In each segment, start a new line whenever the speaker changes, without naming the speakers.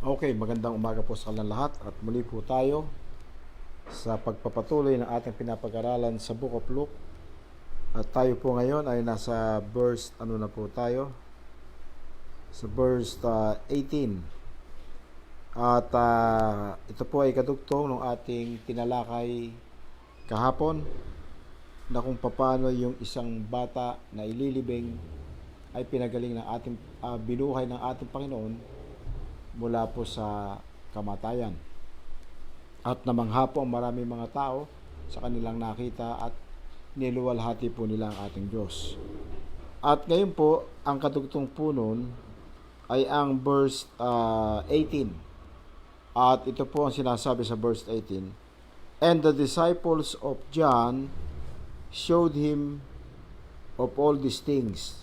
Okay, magandang umaga po sa kanilang lahat at muli po tayo sa pagpapatuloy ng ating pinapag-aralan sa Book of Luke. At tayo po ngayon ay nasa verse, na po tayo? Sa verse 18. At ito po ay kadugtong ng ating tinalakay kahapon na kung paano yung isang bata na ililibing ay pinagaling ng ating binuhay ng ating Panginoon mula po sa kamatayan. At namangha po ang maraming mga tao sa kanilang nakita at niluwalhati po nila ang ating Diyos. At ngayon po, ang kadugtong po nun ay ang verse 18. At ito po ang sinasabi sa verse 18. And the disciples of John showed him of all these things.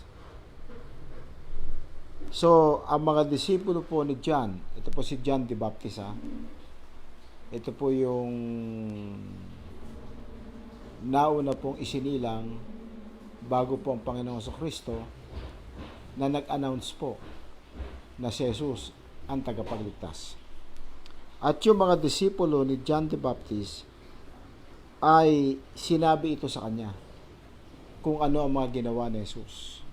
So, ang mga disipulo po ni John, ito po si John the Baptist ito po yung nauna pong isinilang bago po ang Panginoon sa Kristo na nag-announce po na si Jesus ang tagapagligtas. At yung mga disipulo ni John the Baptist ay sinabi ito sa kanya kung ano ang mga ginawa ni Jesus.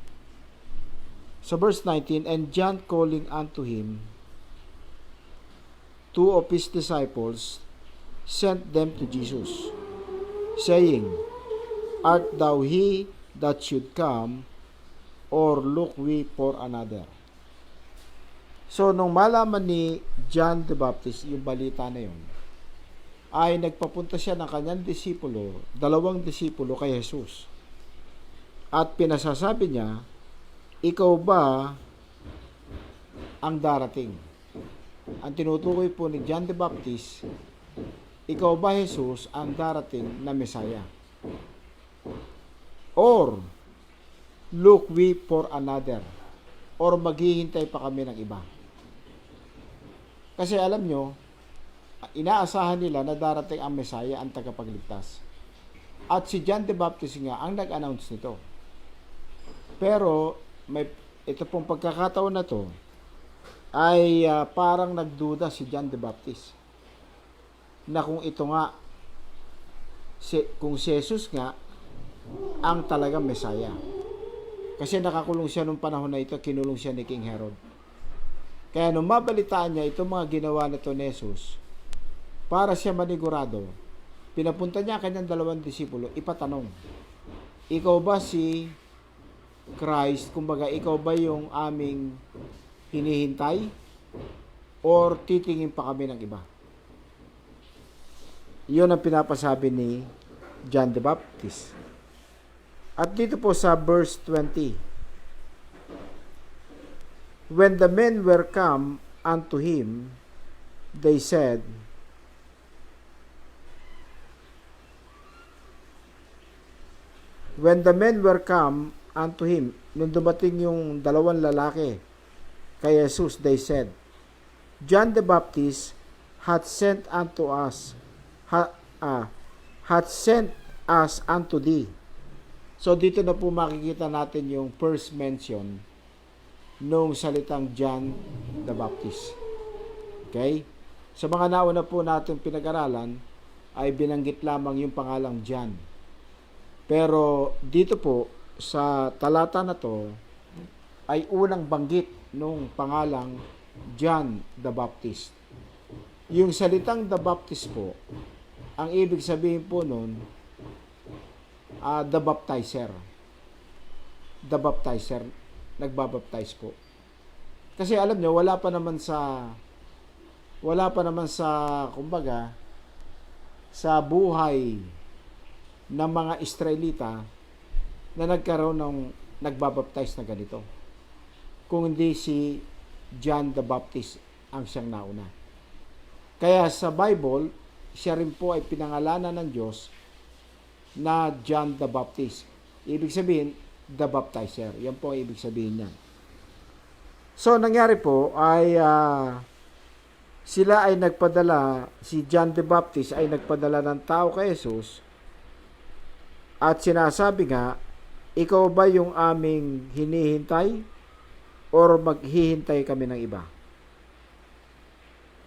So verse 19, and John calling unto him two of his disciples sent them to Jesus, saying, Art thou he that should come, or look we for another? So nung malaman ni John the Baptist yung balita na yun, ay nagpapunta siya ng kanyang disipulo, 2 disipulo kay Jesus. At pinasasabi niya, ikaw ba ang darating? Ang tinutukoy po ni John the Baptist, ikaw ba Jesus ang darating na Mesaya? Or, look we for another? Or maghihintay pa kami ng iba? Kasi alam nyo, inaasahan nila na darating ang Mesaya, ang tagapagligtas. At si John the Baptist nga ang nag-announce nito. Pero, ito pong pagkakataon na to ay parang nagduda si John the Baptist na kung ito nga kung si Jesus nga ang talagang Mesaya, kasi nakakulong siya nung panahon na ito, kinulong siya ni King Herod. Kaya nung mabalitaan niya itong mga ginawa nito ni Jesus, para siya manigurado, pinapunta niya kanyang 2 disipulo, ipatanong, ikaw ba si Christ, kumbaga ikaw ba yung aming hinihintay or titingin pa kami ng iba? Yun ang pinapasabi ni John the Baptist. At dito po sa verse 20, when the men were come unto him, they said, when the men were come unto him, nung dumating yung 2 lalaki kay Jesus, they said, John the Baptist hath sent us unto thee. So dito na po makikita natin yung first mention nung salitang John the Baptist. Okay? Sa mga nauna po natin pinag-aralan ay binanggit lamang yung pangalang John. Pero dito po sa talata na to ay unang banggit nung pangalang John the Baptist. Yung salitang the Baptist po, ang ibig sabihin po nun, the baptizer. The baptizer, nagbabaptize po. Kasi alam nyo, wala pa naman sa kumbaga sa buhay ng mga Israelita na nagkaroon ng nagbabaptize na ganito, kung hindi si John the Baptist ang siyang nauna. Kaya sa Bible, siya rin po ay pinangalanan ng Diyos na John the Baptist. Ibig sabihin, the baptizer. Yan po ang ibig sabihin niyan. So, nangyari po ay sila ay nagpadala, si John the Baptist ay nagpadala ng tao kay Jesus at sinasabi nga, ikaw ba yung aming hinihintay or maghihintay kami ng iba?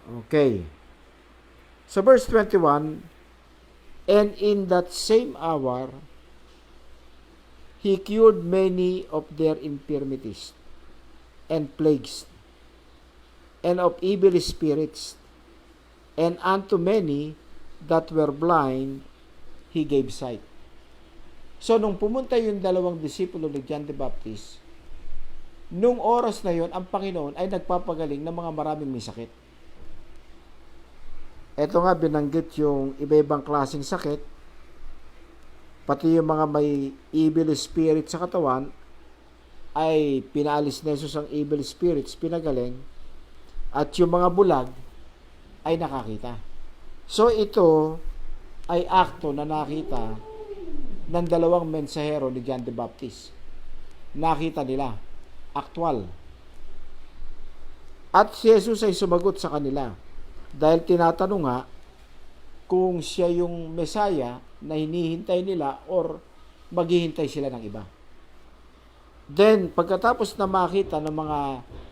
Okay. Sa verse 21, and in that same hour, he cured many of their infirmities and plagues, and of evil spirits, and unto many that were blind, he gave sight. So, nung pumunta yung dalawang disipulo ni John the Baptist, nung oras na yon, ang Panginoon ay nagpapagaling ng mga maraming may sakit. Ito nga, binanggit yung iba-ibang klaseng sakit, pati yung mga may evil spirit sa katawan, ay pinaalis na Jesus ang evil spirits, pinagaling, at yung mga bulag ay nakakita. So ito ay akto na nakita ng dalawang mensahero ni John the Baptist. Nakita nila, aktwal. At si Jesus ay sumagot sa kanila dahil tinatanong nga kung siya yung Mesaya na hinihintay nila or maghihintay sila ng iba. Then, pagkatapos na makita ng mga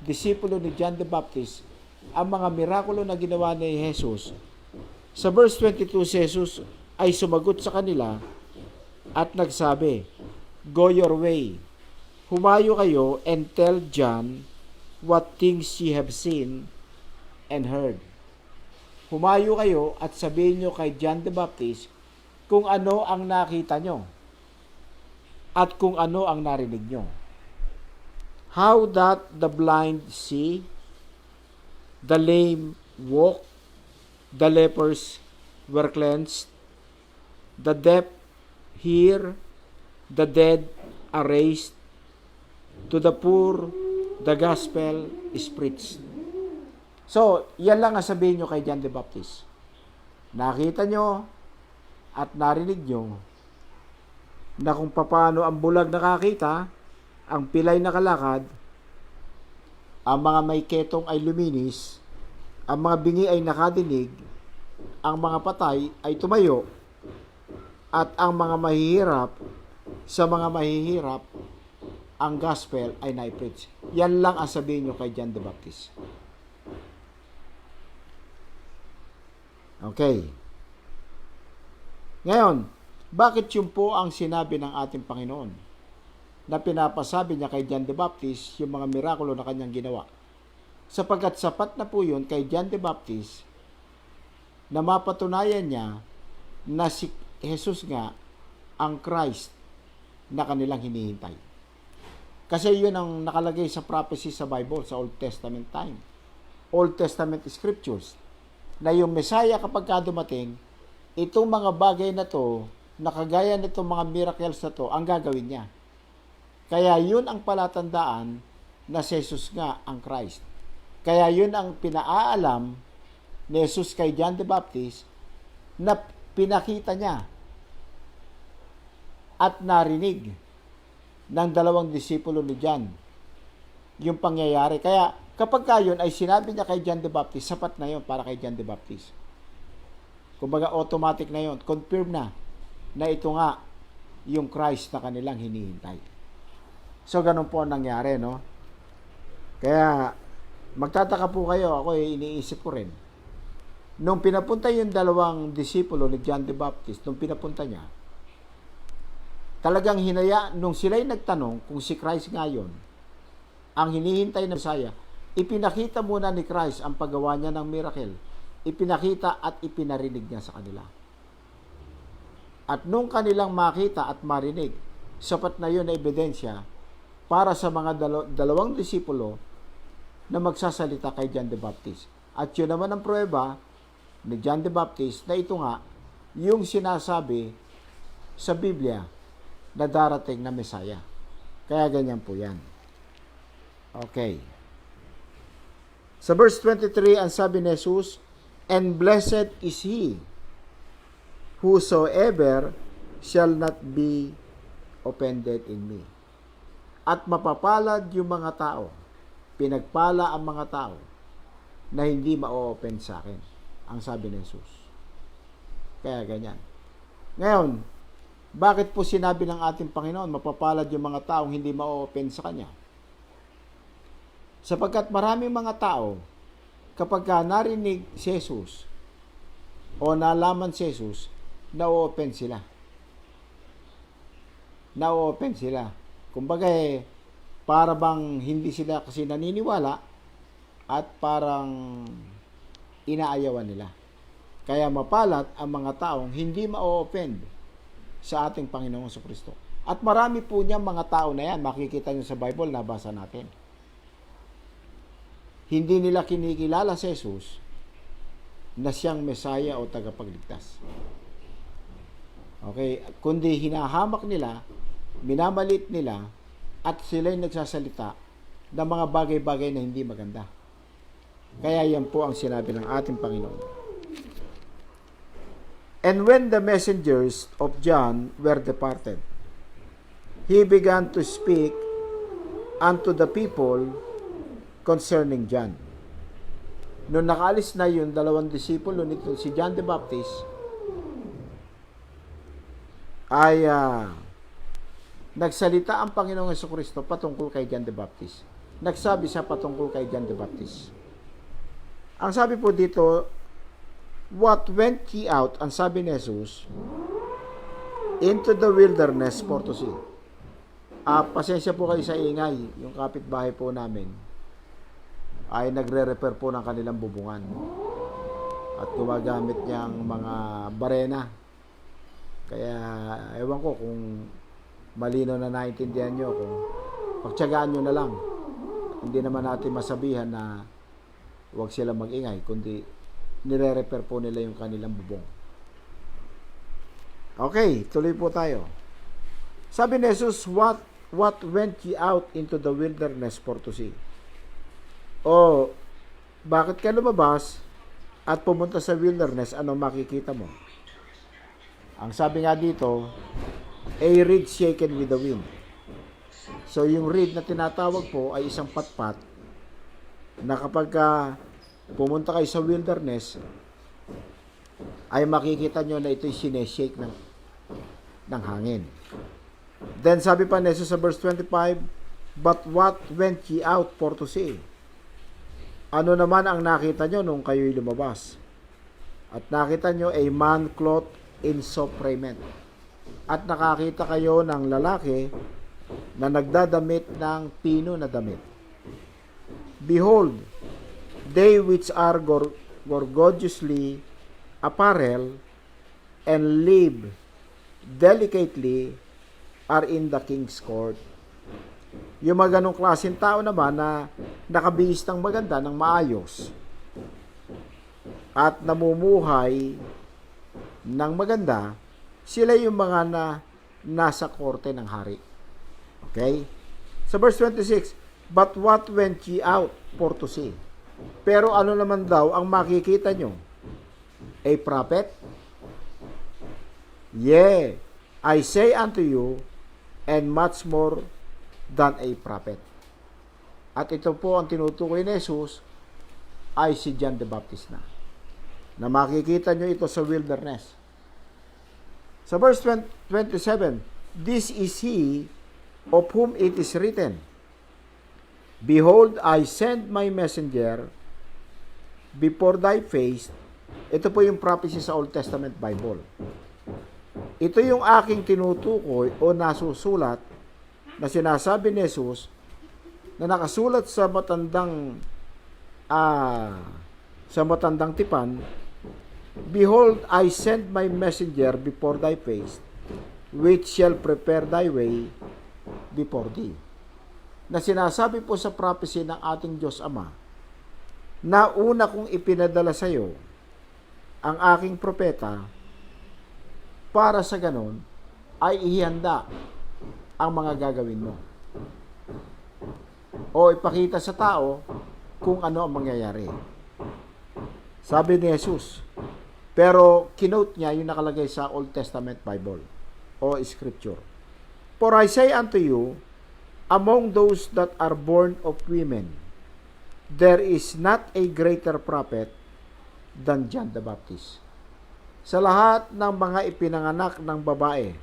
disipulo ni John the Baptist ang mga mirakulo na ginawa ni Jesus, sa verse 22, si Jesus ay sumagot sa kanila at nagsabi, "Go your way. Humayo kayo and tell John what things ye have seen and heard." Humayo kayo at sabihin nyo kay John the Baptist kung ano ang nakita nyo at kung ano ang narinig nyo. How that the blind see, the lame walk, the lepers were cleansed, the deaf hear, the dead are raised, to the poor the gospel is preached. So, yan lang ang sabihin nyo kay John the Baptist. Nakita nyo at narinig nyo na kung paano ang bulag nakakita, ang pilay nakalakad, ang mga may ketong ay luminis, ang mga bingi ay nakadinig, ang mga patay ay tumayo, at ang mga mahihirap, sa mga mahihirap, ang gospel ay naipreach. Yan lang ang sabihin nyo kay John the Baptist. Okay. Ngayon, bakit yun po ang sinabi ng ating Panginoon na pinapasabi niya kay John the Baptist yung mga mirakulo na kanyang ginawa? Sapagkat sapat na po yun kay John the Baptist na mapatunayan niya na si Jesus nga ang Christ na kanilang hinihintay. Kasi yun ang nakalagay sa prophecy sa Bible, sa Old Testament time. Old Testament scriptures. Na yung Messiah kapag dumating, itong mga bagay na to, nakagaya nitong mga miracles na to, ang gagawin niya. Kaya yun ang palatandaan na si Jesus nga ang Christ. Kaya yun ang pinaalam ni Jesus kay John the Baptist na pinakita niya at narinig ng dalawang disipulo ni John yung pangyayari. Kaya kapag yun ay sinabi niya kay John the Baptist, sapat na yun para kay John the Baptist. Kumbaga automatic na yun, confirm na ito nga yung Christ na kanilang hinihintay. So ganun po ang nangyari, no? Kaya magtataka po kayo, ako iniisip ko rin. Nung pinapunta yung dalawang disipulo ni John the Baptist, nung pinapunta niya, talagang nung sila'y nagtanong kung si Christ nga yun, ang hinihintay na Messiah, ipinakita muna ni Christ ang paggawa niya ng miracle. Ipinakita at ipinarinig niya sa kanila. At nung kanilang makita at marinig, sapat na yun na ebidensya para sa mga dalawang disipulo na magsasalita kay John the Baptist. At yun naman ang pruweba ni John the Baptist na ito nga yung sinasabi sa Biblia na darating na Messiah. Kaya ganyan po yan. Okay. Sa verse 23, ang sabi ni Jesus, "And blessed is he whosoever shall not be offended in me." At mapapalad yung mga tao, pinagpala ang mga tao na hindi ma-open sa akin, ang sabi ni Jesus. Kaya ganyan. Ngayon, bakit po sinabi ng ating Panginoon, mapapalad yung mga taong hindi ma-open sa Kanya? Sapagkat maraming mga tao kapag ka narinig si Jesus o nalaman si Jesus, na-open sila. Na-open sila. Kumbaga para bang hindi sila kasi naniniwala at parang inaayawan nila. Kaya mapalat ang mga taong hindi ma-open sa ating Panginoong Jesucristo. At marami po niya mga tao na yan. Makikita niyo sa Bible, nabasa natin. Hindi nila kinikilala si Jesus na siyang Mesaya o tagapagligtas. Okay? Kundi hinahamak nila, minamalit nila, at sila'y nagsasalita ng mga bagay-bagay na hindi maganda. Kaya yan po ang sinabi ng ating Panginoon. And when the messengers of John were departed, he began to speak unto the people concerning John. Nung nakaalis na yung dalawang disipulo nito, si John the Baptist, ay nagsalita ang Panginoong Jesucristo patungkol kay John the Baptist. Nagsabi siya patungkol kay John the Baptist. Ang sabi po dito, what went ye out, ang sabi ni Jesus, into the wilderness for to see. Pasensya po kayo sa ingay. Yung kapitbahay po namin ay nagre-repair po ng kanilang bubungan. At gumagamit niyang mga barena. Kaya, ewan ko kung malino na naintindihan nyo, kung pagtyagaan nyo na lang. Hindi naman natin masabihan na huwag sila mag-ingay, kundi nire-repair po nila yung kanilang bubong. Okay, tuloy po tayo. Sabi ni Jesus, what went ye out into the wilderness for to see? O, bakit ka lumabas at pumunta sa wilderness, ano makikita mo? Ang sabi nga dito, a reed shaken with the wind. So, yung reed na tinatawag po ay isang patpat na kapag pumunta kayo sa wilderness, ay makikita nyo na ito'y sineshake ng hangin. Then sabi pa ni Jesus sa verse 25, but what went ye out for to see? Ano naman ang nakita nyo nung kayo'y lumabas? At nakita nyo a man clothed in soft raiment. At nakakita kayo ng lalaki na nagdadamit ng pino na damit. Behold, they which are gorgeously apparel and live delicately are in the king's court. Yung mga ganong klaseng tao naman na nakabihis ng maganda, ng maayos, at namumuhay ng maganda, sila yung mga na nasa korte ng hari. Okay? Sa verse 26, but what went ye out for to see? Pero ano naman daw ang makikita nyo? A prophet? Yea, I say unto you, and much more than a prophet. At ito po ang tinutukoy ni Jesus ay si John the Baptist na makikita nyo ito sa wilderness. Sa verse 27, this is he of whom it is written, behold, I send my messenger before thy face. Ito po yung prophecy sa Old Testament Bible. Ito yung aking tinutukoy o nasusulat na sinasabi ni Jesus na nakasulat sa matandang tipan, behold, I send my messenger before thy face, which shall prepare thy way before thee. Na sinasabi po sa prophecy ng ating Diyos Ama, na una kong ipinadala sa iyo ang aking propeta para sa ganon ay ihanda ang mga gagawin mo. O ipakita sa tao kung ano ang mangyayari. Sabi ni Jesus, pero kinote niya yung nakalagay sa Old Testament Bible o Scripture. For I say unto you, among those that are born of women, there is not a greater prophet than John the Baptist. Sa lahat ng mga ipinanganak ng babae,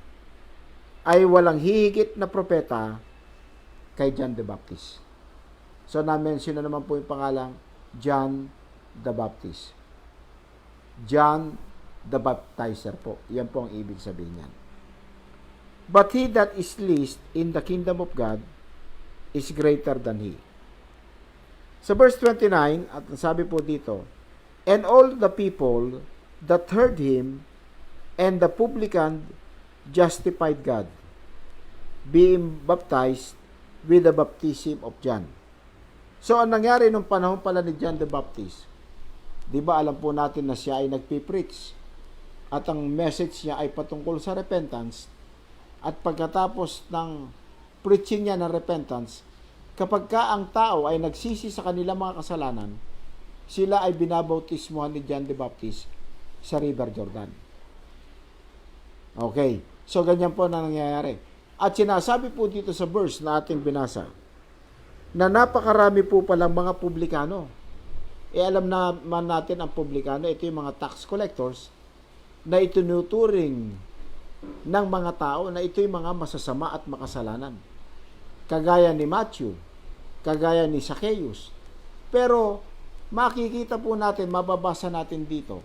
ay walang hihigit na propeta kay John the Baptist. So, na-mention na naman po yung pangalang John the Baptist. John the Baptizer po. Yan po ang ibig sabihin niyan. But he that is least in the kingdom of God is greater than he. Sa verse 29, at sabi po dito, and all the people that heard him and the publican justified God, being baptized with the baptism of John. So, ang nangyari nung panahon pala ni John the Baptist, di ba alam po natin na siya ay nagpipreach at ang message niya ay patungkol sa repentance, at pagkatapos ng preaching niya ng repentance, kapag ka ang tao ay nagsisi sa kanilang mga kasalanan, sila ay binabautismuhan ni John the Baptist sa River Jordan. Okay, so ganyan po na nangyayari. At sinasabi po dito sa verse na ating binasa, na napakarami po palang mga publikano. Alam naman natin ang publikano, ito yung mga tax collectors na itinuturing ng mga tao na ito yung mga masasama at makasalanan. Kagaya ni Matthew, kagaya ni Zacchaeus. Pero makikita po natin, mababasa natin dito,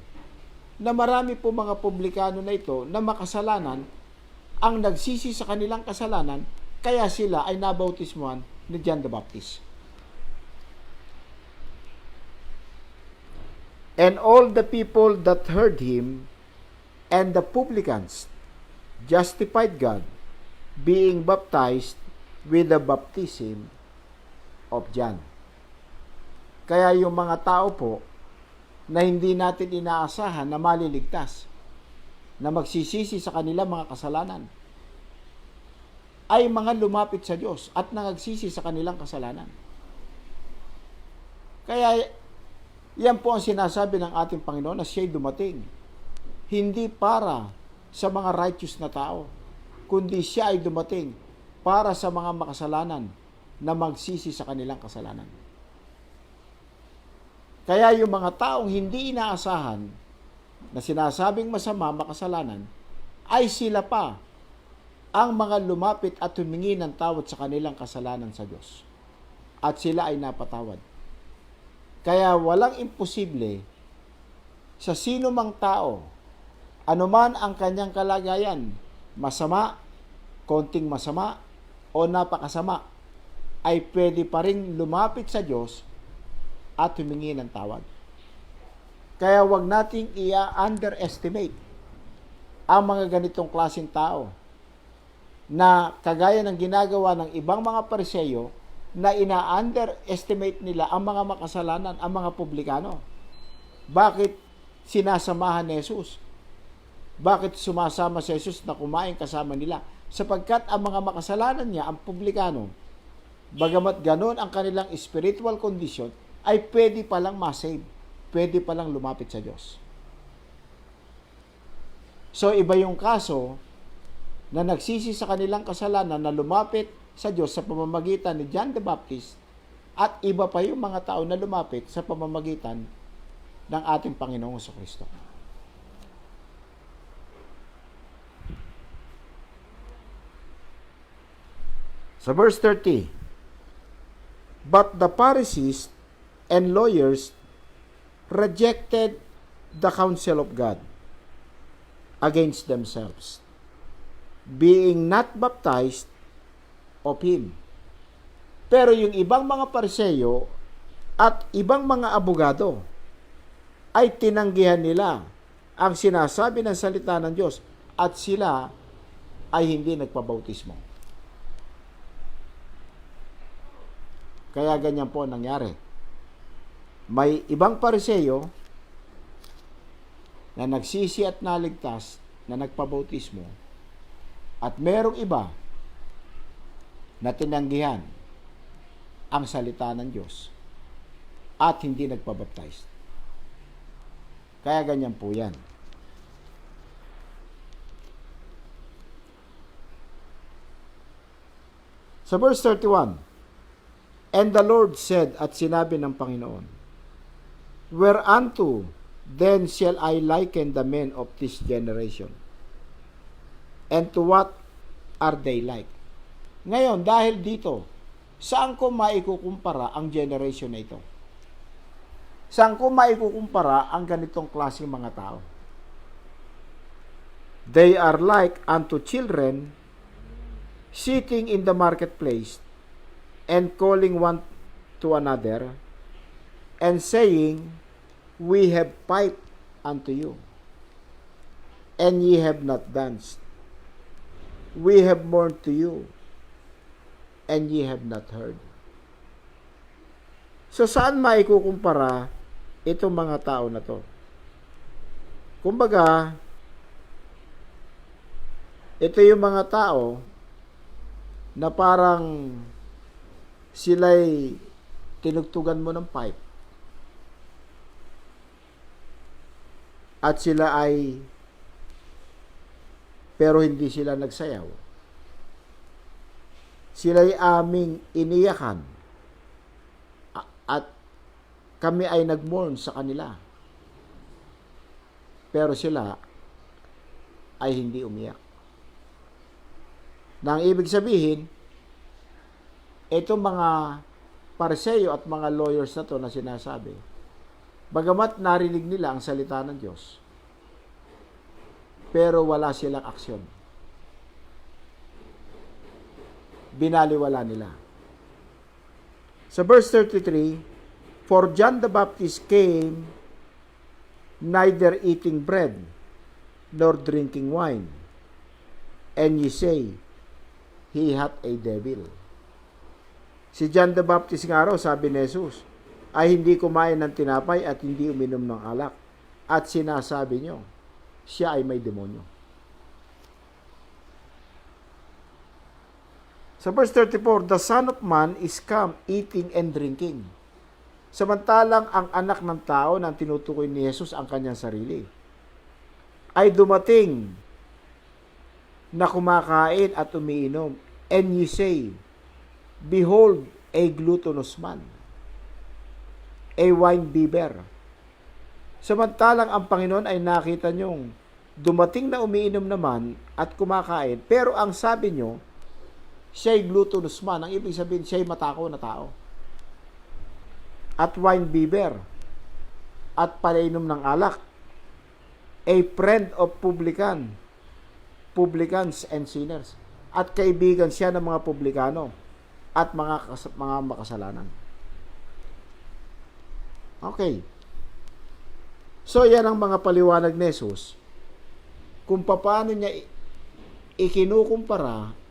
na marami po mga publikano na ito na makasalanan ang nagsisi sa kanilang kasalanan, kaya sila ay nabautismuhan ni John the Baptist. And all the people that heard him and the publicans justified God, being baptized with the baptism of John. Kaya yung mga tao po na hindi natin inaasahan na maliligtas, na magsisisi sa kanilang mga kasalanan, ay mga lumapit sa Diyos at nangagsisi sa kanilang kasalanan. Kaya yan po ang sinasabi ng ating Panginoon na siya'y dumating hindi para sa mga righteous na tao, kundi siya ay dumating para sa mga makasalanan na magsisi sa kanilang kasalanan. Kaya yung mga taong hindi inaasahan na sinasabing masama, makasalanan, ay sila pa ang mga lumapit at humingi ng tawad sa kanilang kasalanan sa Diyos. At sila ay napatawad. Kaya walang imposible sa sino mang tao, anuman ang kanyang kalagayan, masama, konting masama, o napakasama, ay pwede pa rin lumapit sa Diyos at humingi ng tawad. Kaya wag nating i-underestimate ang mga ganitong klaseng tao na kagaya ng ginagawa ng ibang mga Pariseyo na ina-underestimate nila ang mga makasalanan, ang mga publikano. Bakit sinasamahan ni Jesus? Bakit sumasama si Jesus na kumain kasama nila? Sapagkat ang mga makasalanan niya, ang publikano, bagamat ganon ang kanilang spiritual condition, ay pwede palang masave, pwede palang lumapit sa Diyos. So, iba yung kaso na nagsisi sa kanilang kasalanan na lumapit sa Diyos sa pamamagitan ni John the Baptist, at iba pa yung mga tao na lumapit sa pamamagitan ng ating Panginoong Jesucristo. Sa verse 30, but the Pharisees and lawyers rejected the counsel of God against themselves, being not baptized of him. Pero yung ibang mga Pariseyo at ibang mga abogado ay tinanggihan nila ang sinasabi ng salita ng Diyos at sila ay hindi nagpabautismo. Kaya ganyan po nangyari. May ibang Pariseyo na nagsisi at naligtas na nagpabautismo, at merong iba na tinanggihan ang salita ng Diyos at hindi nagpabaptize. Kaya ganyan po yan. Sa verse 31, and the Lord said, at sinabi ng Panginoon, whereunto then shall I liken the men of this generation? And to what are they like? Ngayon, dahil dito, saan ko maikukumpara ang generation na ito? Saan ko maikukumpara ang ganitong klaseng mga tao? They are like unto children sitting in the marketplace and calling one to another and saying, We have piped unto you, and ye have not danced. We have mourned to you, and ye have not heard. So saan maikukumpara itong mga tao na to? Kumbaga, ito yung mga tao na parang sila'y tinugtugan mo ng pipe at sila ay pero hindi sila nagsayaw. Sila'y aming iniyakan at kami ay nagmourn sa kanila. Pero sila ay hindi umiyak. Na ang ibig sabihin, itong mga Pariseyo at mga lawyers na to na sinasabi, bagamat narinig nila ang salita ng Diyos, pero wala silang aksyon. Binaliwala nila. Sa verse 33, For John the Baptist came neither eating bread nor drinking wine, and ye say, He hath a devil. Si John the Baptist nga raw, sabi ni Jesus, ay hindi kumain ng tinapay at hindi uminom ng alak. At sinasabi nyo, siya ay may demonyo. Sa verse 34, The Son of Man is come eating and drinking. Samantalang ang anak ng tao na tinutukoy ni Jesus ang kanyang sarili, ay dumating na kumakain at umiinom. And ye say, Behold, a gluttonous man, a wine bibber. Samantalang ang Panginoon ay nakita nyong dumating na umiinom naman at kumakain, pero ang sabi nyo, siya'y gluttonous man. Ang ibig sabihin, siya'y matakaw na tao. At wine bibber. At palainom ng alak. A friend of publicans and sinners. At kaibigan siya ng mga publikano at mga makasalanan. Okay. So, yan ang mga paliwanag ni Jesus kung paano niya ikinukumpara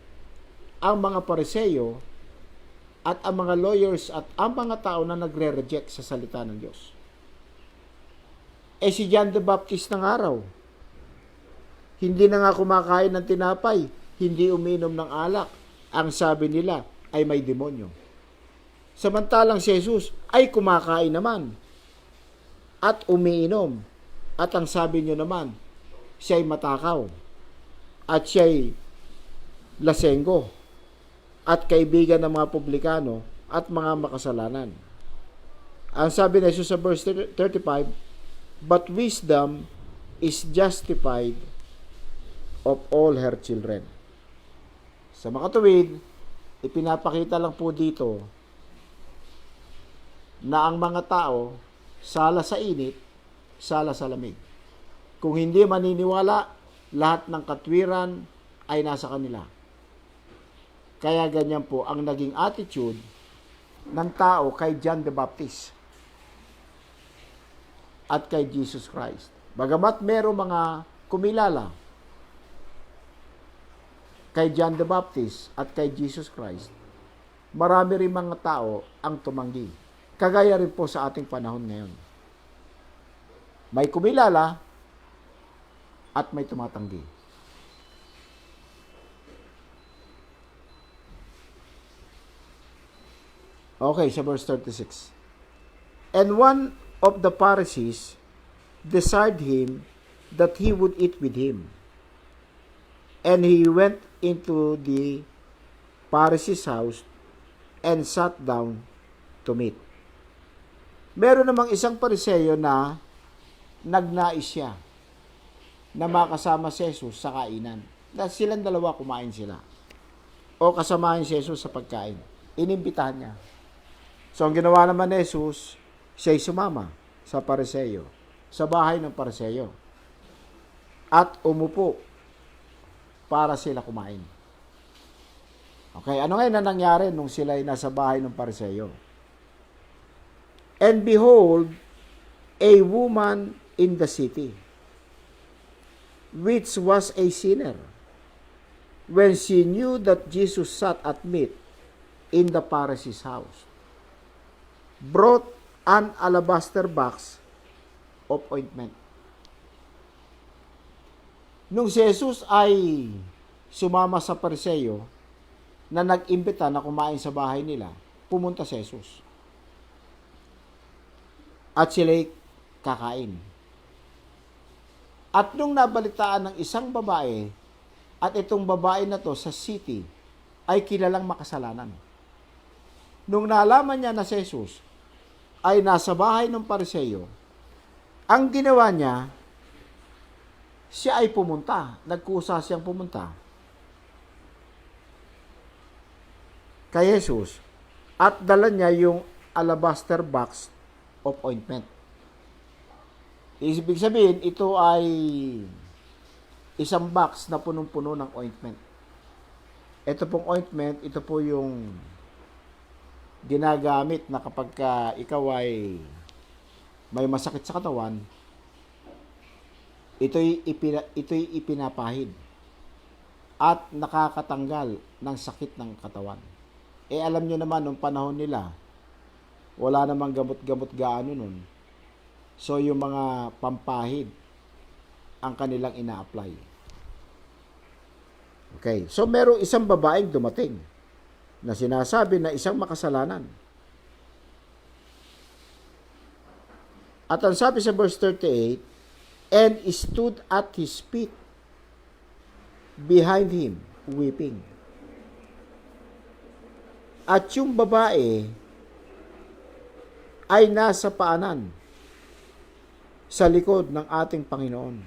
ang mga Pariseyo at ang mga lawyers at ang mga tao na nagre-reject sa salita ng Diyos. Si John the Baptist ng araw, hindi na nga kumakain ng tinapay, hindi uminom ng alak. Ang sabi nila ay may demonyo. Samantalang si Jesus ay kumakain naman at umiinom. At ang sabi nyo naman, siya'y matakaw at siya'y lasenggo at kaibigan ng mga publikano at mga makasalanan. Ang sabi ni Jesus sa verse 35, But wisdom is justified of all her children. Sa makatuwid, ipinapakita lang po dito na ang mga tao sala sa init, sala sa lamig. Kung hindi maniniwala, lahat ng katwiran ay nasa kanila. Kaya ganyan po ang naging attitude ng tao kay John the Baptist at kay Jesus Christ. Bagamat merong mga kumilala kay John the Baptist at kay Jesus Christ, marami rin mga tao ang tumanggi. Kagaya rin po sa ating panahon ngayon. May kumilala at may tumatanggi. Okay, sa verse 36. And one of the Pharisees desired him that he would eat with him. And he went into the Pharisee's house and sat down to meat. Meron namang isang Pariseyo na nagnais siya na makasama si Jesus sa kainan. Dahil silang dalawa kumain sila. O kasamahin si Jesus sa pagkain. Inimbitahan niya. So, ang ginawa naman ni Jesus, siya'y sumama. sa Pariseyo, sa bahay ng Pariseyo, at umupo para sila kumain. Okay, ano ngayon na nangyari nung sila ay nasa bahay ng Pariseyo? And behold, a woman in the city, which was a sinner, when she knew that Jesus sat at meat in the Pharisee's house, brought an alabaster box of ointment. Nung si Jesus ay sumama sa Pariseyo na nag-imbita na kumain sa bahay nila, pumunta si Jesus. At sila'y kakain. At nung nabalitaan ng isang babae, at itong babae na to sa city, ay kilalang makasalanan. Nung nalaman niya na si Jesus ay nasa bahay ng Pariseyo, ang ginawa niya, siya ay pumunta. Nagkusa siyang pumunta kay Jesus at dala niya yung alabaster box of ointment. Ibig sabihin, ito ay isang box na punong-puno ng ointment. Ito pong ointment, ito po yung ginagamit na kapag ikaw ay may masakit sa katawan, ito'y ipinapahid at nakakatanggal ng sakit ng katawan. Alam nyo naman, nung panahon nila, wala namang gamot-gamot gaano nun. So, yung mga pampahid ang kanilang ina-apply. Okay. So, merong isang babaeng dumating na sinasabi na isang makasalanan. At ang sabi sa verse 38, and stood at his feet behind him, weeping. At yung babae ay nasa paanan sa likod ng ating Panginoon.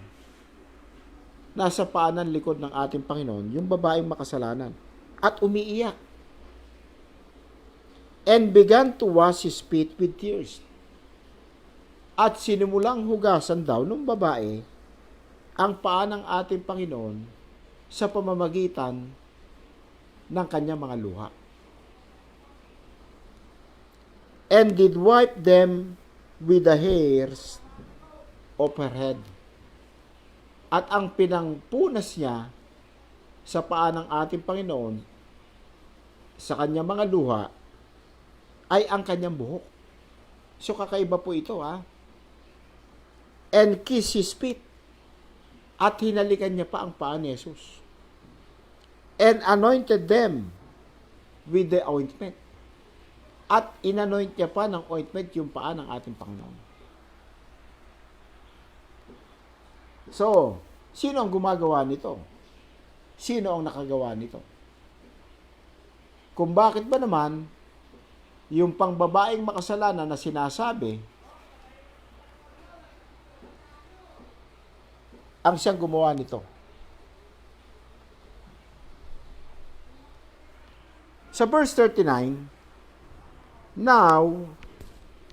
Nasa paanan likod ng ating Panginoon, yung babaeng makasalanan. At umiiyak. And began to wash his feet with tears. At sinimulang hugasan daw ng babae ang paa ng ating Panginoon sa pamamagitan ng kanyang mga luha. And did wipe them with the hairs of her head. At ang pinangpunas niya sa paa ng ating Panginoon sa kanyang mga luha ay ang kanyang buhok. So kakaiba po ito, ha? And kissed his feet. At hinalikan niya pa ang paa ni Jesus. And anointed them with the ointment. At inanoint niya pa ng ointment yung paa ng ating Panginoon. So, sino ang gumagawa nito? Sino ang nakagawa nito? Kung bakit ba naman yung pangbabaeng makasalanan na sinasabi ang siyang gumawa nito? Sa verse 39, now,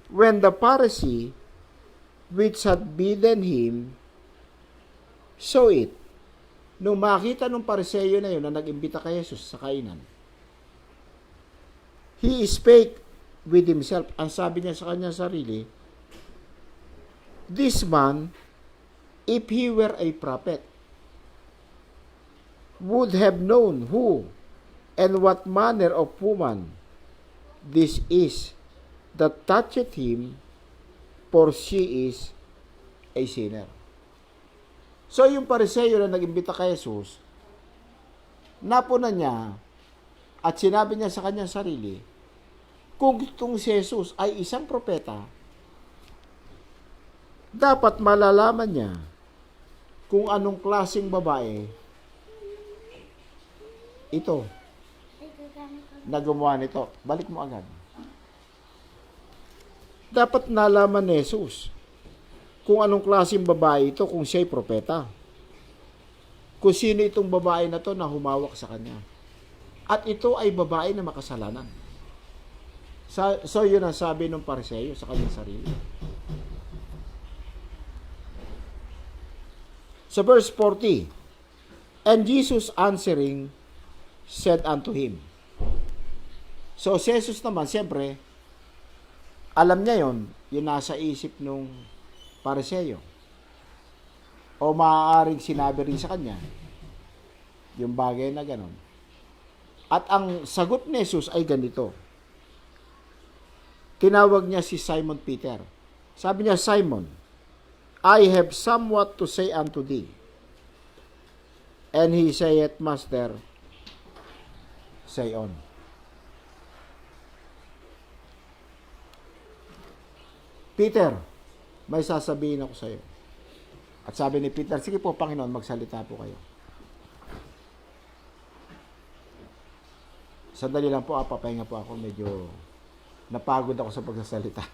when the Pharisee, which had bidden him, saw it, nung makita ng Pariseyo na yun na nag-imbita kay Jesus sa kainan, he spake with himself. Ang sabi niya sa kanyang sarili, this man, if he were a prophet, would have known who and what manner of woman this is that toucheth him, for she is a sinner. So yung Pariseyo na nag-imbita kay Jesus, napunan niya at sinabi niya sa kanyang sarili, kung itong si Jesus ay isang propeta, dapat malalaman niya kung anong klaseng babae ito na gumawa nito. Balik mo agad. Dapat nalaman ni Jesus kung anong klaseng babae ito, kung siya'y propeta. Kung sino itong babae na to na humawak sa kanya. At ito ay babae na makasalanan. So yun ang sabi ng Pariseyo sa kanyang sarili. Sa verse 40, and Jesus answering said unto him. So, si Jesus naman, siyempre, alam niya yon, yung nasa isip nung Pariseyo. O maaaring sinabi rin sa kanya, yung bagay na ganon. At ang sagot ni Jesus ay ganito. Tinawag niya si Simon Peter. Sabi niya, Simon, I have somewhat to say unto thee. And he saith, Master, say on. Peter, may sasabihin ako sa iyo. At sabi ni Peter, sige po, Panginoon, magsalita po kayo. Sandali lang po, papahinga po ako. Medyo napagod ako sa pagsasalita.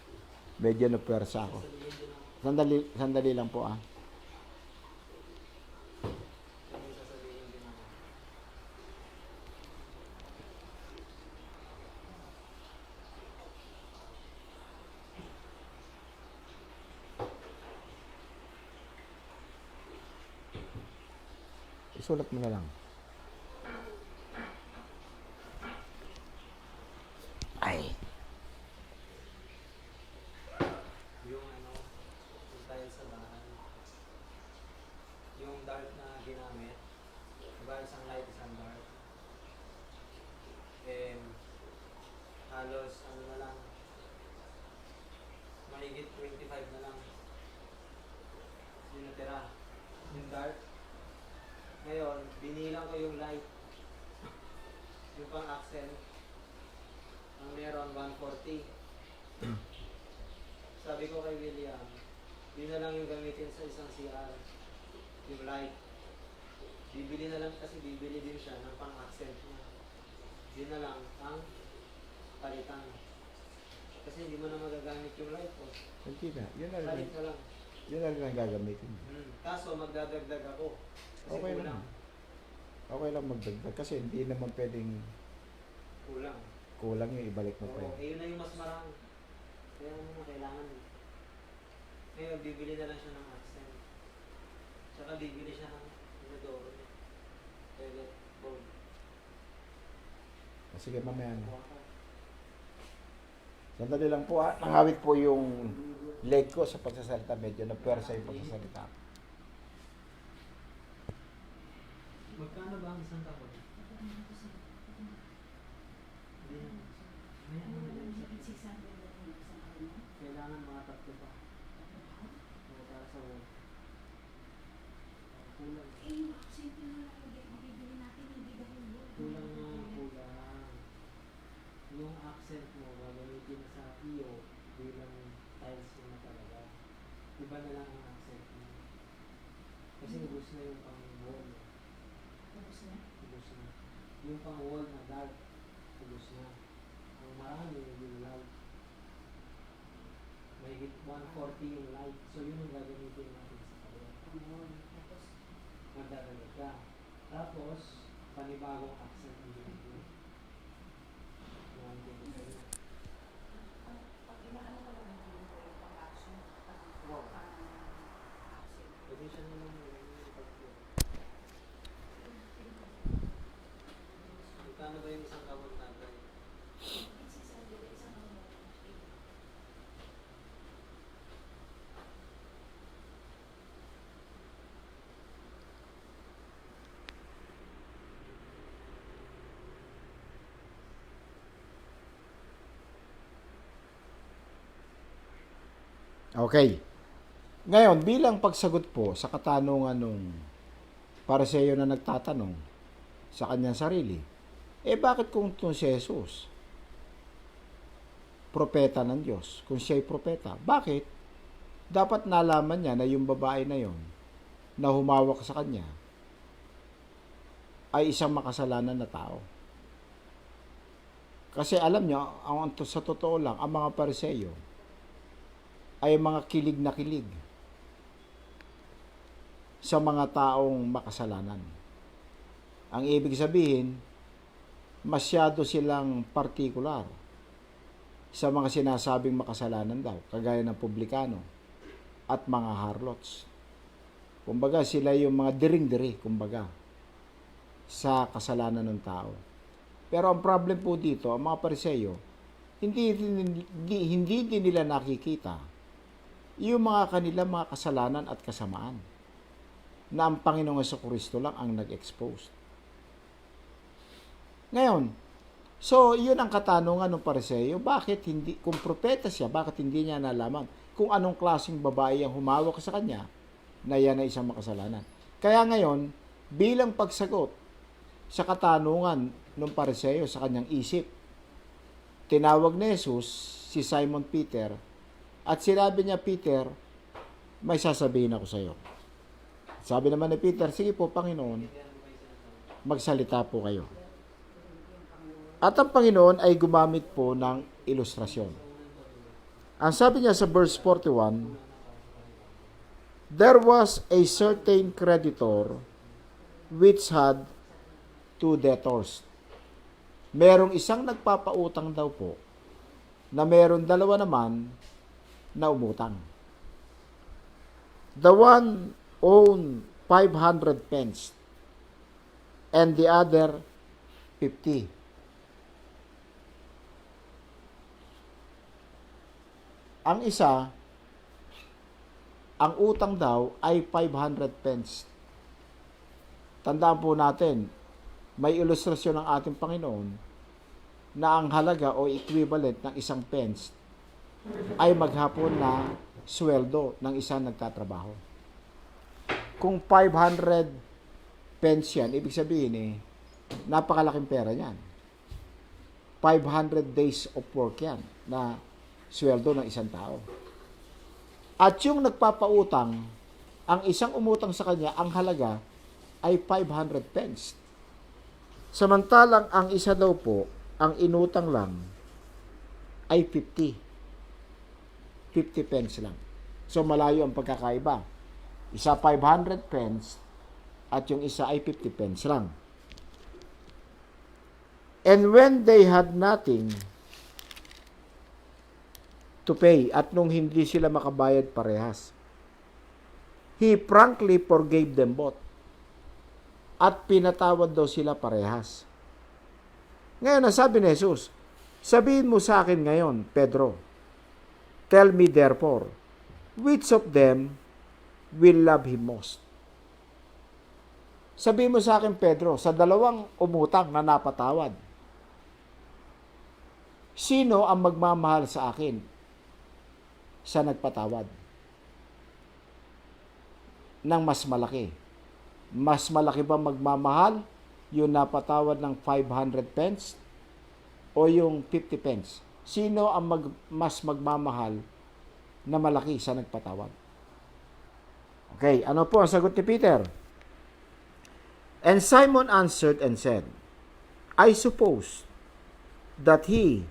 Medyo napersa ako. Sandali lang po. Isulat mo na lang. Ay.
Yung tayo sa bahay, yung dart na ginamit, diba isang light, isang dark. Halos na lang, mahigit 25 na lang yung natira, yung dark. Ngayon, binilang ko yung light, yung pang accent, ang meron 140. Sabi ko kay William, yun na lang yung gamitin sa isang CR, yung light. Bibili na lang kasi bibili din siya ng pang-accent niya. Yun na lang ang palitan. Kasi hindi mo na magagamit yung light po.
Hindi na. Yun na
Palit na lang.
Yun na rin ang gagamitin.
Kaso magdadagdag ako. Kasi
Okay
kulang.
lang. Okay lang magdagdag. Kasi hindi naman pwedeng kulang yung ibalik mo pa yun.
Yun na yung mas marami. Kaya ano na kailangan. Ngayon, bibili na lang siya ng accent. Tsaka bibili siya ng inodoro niya. Toilet bowl.
Sige, mamaya na. Sandali lang po nangawit po yung leg ko sa pagsasalita. Medyo napersa yung pagsasalita.
Magkano ba ang isang taon? Kailangan mga tatlo pa. Para sa wall. Kulang. Kulang na kulang. Yung accent mo, gagamitin sa iyo bilang tiles mo na talaga. Iba na lang ang accent mo. Kasi ubus na yung pang-wall. Ubus na? Yung pang-wall na dark, ubus na. Ang marami yung light. Mahigit 140 yung light. So yun ang gagamitin natin sa kanya. Magdadagdag ka. Tapos, panibagong accent ang ginagawa. Pwede siya naman yung pag-flow. Magkano ba yung isang kamot natin?
Okay. Ngayon, bilang pagsagot po sa katanungan nung Pariseyo na nagtatanong sa kanyang sarili, bakit kung itong si Jesus, propeta ng Diyos, kung siya'y propeta, bakit dapat nalaman niya na yung babae na yon na humawak sa kanya ay isang makasalanan na tao? Kasi alam niyo, sa totoo lang, ang mga Pariseyo ay mga kilig na kilig sa mga taong makasalanan. Ang ibig sabihin, masyado silang partikular sa mga sinasabing makasalanan daw, kagaya ng publikano at mga harlots. Kumbaga, sila yung mga diring-diri, kumbaga, sa kasalanan ng tao. Pero ang problem po dito, ang mga Pariseyo, hindi din nila nakikita yung mga kanilang mga kasalanan at kasamaan na ang Panginoong Jesucristo lang ang nag-expose. Ngayon, so yun ang katanungan ng Pariseyo, bakit hindi, kung propeta siya, bakit hindi niya nalaman kung anong klaseng babae ang humawak sa kanya na yan ay isang makasalanan. Kaya ngayon, bilang pagsagot sa katanungan ng Pariseyo sa kanyang isip, tinawag ni Jesus si Simon Peter at sinabi niya, Peter, may sasabihin ako sa iyo. Sabi naman ni Peter, sige po Panginoon, magsalita po kayo. At ang Panginoon ay gumamit po ng ilustrasyon. Ang sabi niya sa verse 41, there was a certain creditor which had 2 debtors. Merong isang nagpapautang daw po na meron dalawa naman na umutang. The one owned 500 pence and the other 50. Ang isa, ang utang daw ay 500 pence. Tandaan po natin, may ilustrasyon ng ating Panginoon na ang halaga o equivalent ng isang pence ay maghapon na sweldo ng isang nagtatrabaho. Kung 500 pence yan, ibig sabihin napakalaking pera yan. 500 days of work yan na sweldo ng isang tao. At yung nagpapautang, ang isang umutang sa kanya, ang halaga ay 500 pence. Samantalang ang isa daw po, ang inutang lang ay 50 pence lang. So malayo ang pagkakaiba. Isa 500 pence at yung isa ay 50 pence lang. And when they had nothing to pay, at nung hindi sila makabayad parehas, he frankly forgave them both. At pinatawad daw sila parehas. Ngayon, nasabi ni Jesus, sabihin mo sa akin ngayon, Pedro, tell me therefore, which of them will love him most? Sabihin mo sa akin, Pedro, sa dalawang umutang na napatawad, sino ang magmamahal sa akin sa nagpatawad ng mas malaki? Mas malaki ba magmamahal yung napatawad ng 500 pence o yung 50 pence? Sino ang mas magmamahal na malaki sa nagpatawad? Okay, ano po ang sagot ni Peter? And Simon answered and said, I suppose that he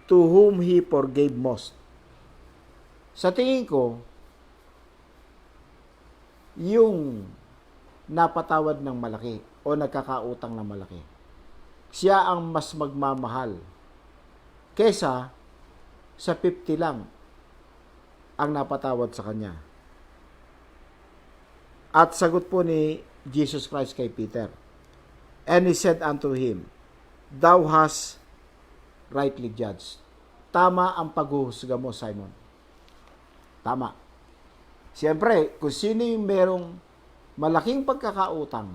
to whom he forgave most. Sa tingin ko, yung napatawad ng malaki o nagkakautang ng malaki, siya ang mas magmamahal kesa sa 50 lang ang napatawad sa kanya. At sagot po ni Jesus Christ kay Peter, and he said unto him, thou hast rightly judged. Tama ang paghuhusga mo, Simon. Tama. Siyempre, kung sino yung merong malaking pagkakautang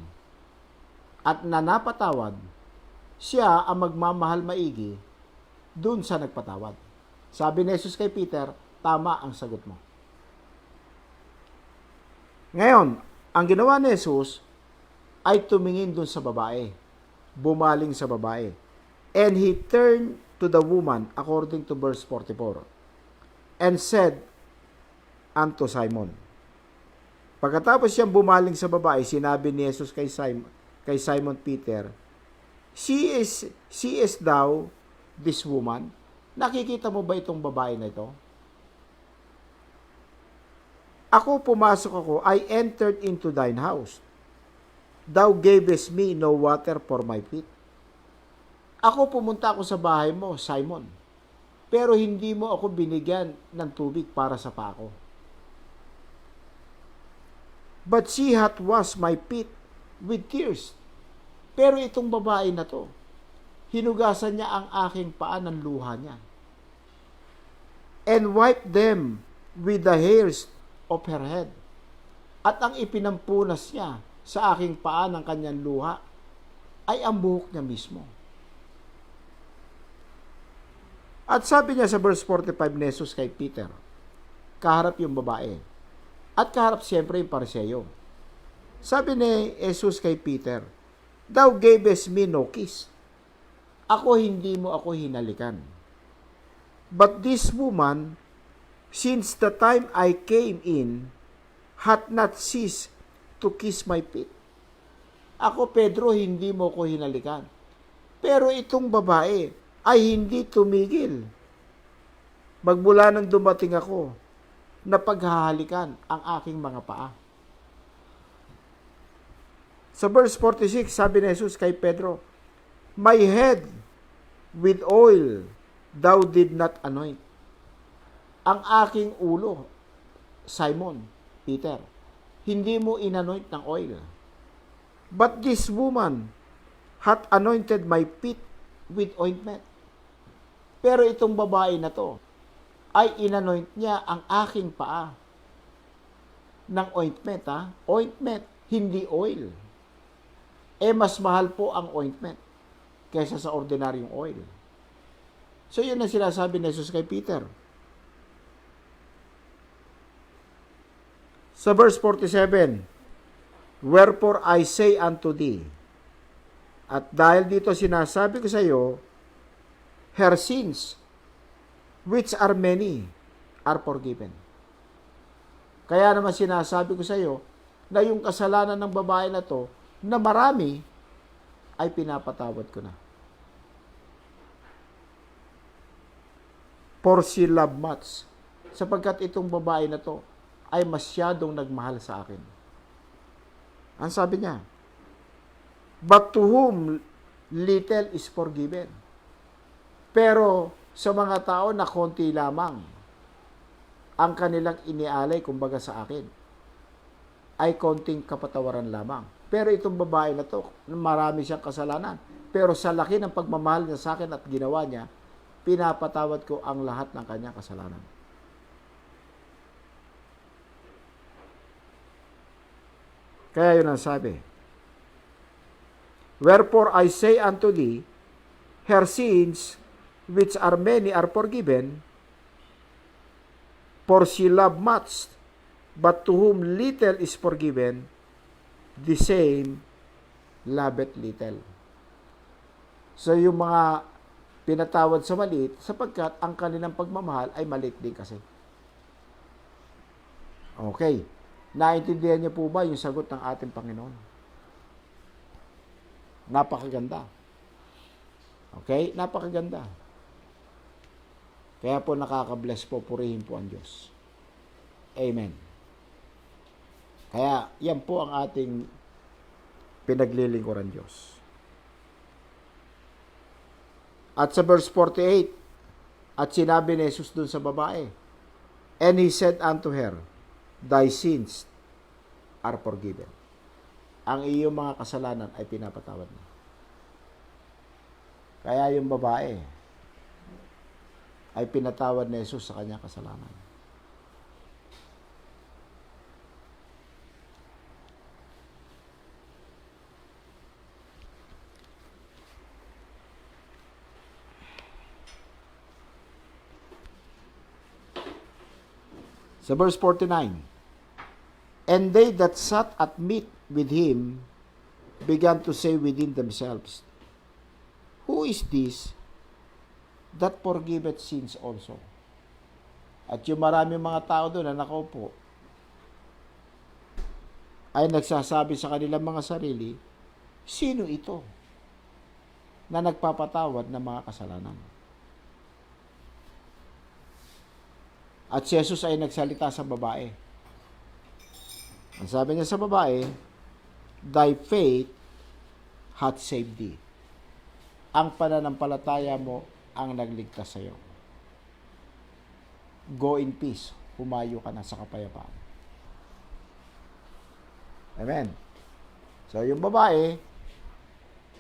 at nanapatawad, siya ang magmamahal maigi dun sa nagpatawad. Sabi ni Jesus kay Peter, tama ang sagot mo. Ngayon, ang ginawa ni Jesus ay tumingin dun sa babae, bumaling sa babae. And he turned to the woman according to verse 44 and said unto Simon. Pagkatapos siyang bumaling sa babae, sinabi ni Jesus kay Simon Peter, seest thou this woman? Nakikita mo ba itong babae na ito? Pumasok ako, I entered into thine house. Thou gavest me no water for my feet. Pumunta ako sa bahay mo, Simon, pero hindi mo ako binigyan ng tubig para sa paa ko. but she hath washed my feet with tears. Pero itong babae na to, hinugasan niya ang aking paa ng luha niya, and wiped them with the hairs of her head. At ang ipinampunas niya sa aking paa ng kanyang luha ay ang buhok niya mismo. At sabi niya sa verse 45 ni Jesus kay Peter, kaharap yung babae, at kaharap siyempre yung Pariseyo. Sabi ni Jesus kay Peter, thou gavest me no kiss. Ako, hindi mo ako hinalikan. But this woman, since the time I came in, hath not ceased to kiss my feet. Ako, Pedro, hindi mo ko hinalikan. Pero itong babae ay hindi tumigil. Magmula nang dumating ako, na paghahalikan ang aking mga paa. Sa verse 46, sabi ni Jesus kay Pedro, my head with oil thou did not anoint. Ang aking ulo, Simon, Peter, hindi mo inanoint ng oil. But this woman hath anointed my feet with ointment. Pero itong babae na to, ay inanoint niya ang aking paa ng ointment, ha? Ointment, hindi oil. Mas mahal po ang ointment kaysa sa ordinaryong oil. So, yun ang sinasabi ni Jesus kay Peter. Sa verse 47, wherefore I say unto thee, at dahil dito sinasabi ko sa iyo, her sins, which are many, are forgiven. Kaya naman sinasabi ko sa iyo, na yung kasalanan ng babae na to, na marami, ay pinapatawad ko na. For she loved much, sapagkat itong babae na to, ay masyadong nagmahal sa akin. Ang sabi niya, but to whom little is forgiven. Pero sa mga tao na konti lamang ang kanilang inialay, kumbaga sa akin, ay konting kapatawaran lamang. Pero itong babae na to, marami siyang kasalanan. Pero sa laki ng pagmamahal niya sa akin at ginawa niya, pinapatawad ko ang lahat ng kanyang kasalanan. Kaya yun ang sabi. Wherefore I say unto thee, her sins, which are many, are forgiven, for she loved much, but to whom little is forgiven, the same loveth little. So yung mga pinatawad sa maliit, sapagkat ang kanilang pagmamahal ay maliit din kasi. Okay. Naintindihan niyo po ba yung sagot ng ating Panginoon? Napakaganda. Okay? Napakaganda. Kaya po nakaka-bless po, purihin po ang Diyos. Amen. Kaya yan po ang ating pinaglilingkuran Diyos. At sa verse 48, at sinabi ni Jesus dun sa babae, and he said unto her, thy sins are forgiven. Ang iyong mga kasalanan ay pinapatawad mo. Kaya yung babae ay pinatawad ni Jesus sa kanyang kasalanan. Sa verse 49, and they that sat at meat with him began to say within themselves, who is this that forgiveth sins also? At yung maraming mga tao doon na nakaupo ay nagsasabi sa kanilang mga sarili, sino ito na nagpapatawad ng mga kasalanan? At si Jesus ay nagsalita sa babae. Ang sabi niya sa babae, thy faith hath saved thee. Ang pananampalataya mo ang nagligtas sa iyo. Go in peace. Humayo ka na sa kapayapaan. Amen. So, yung babae,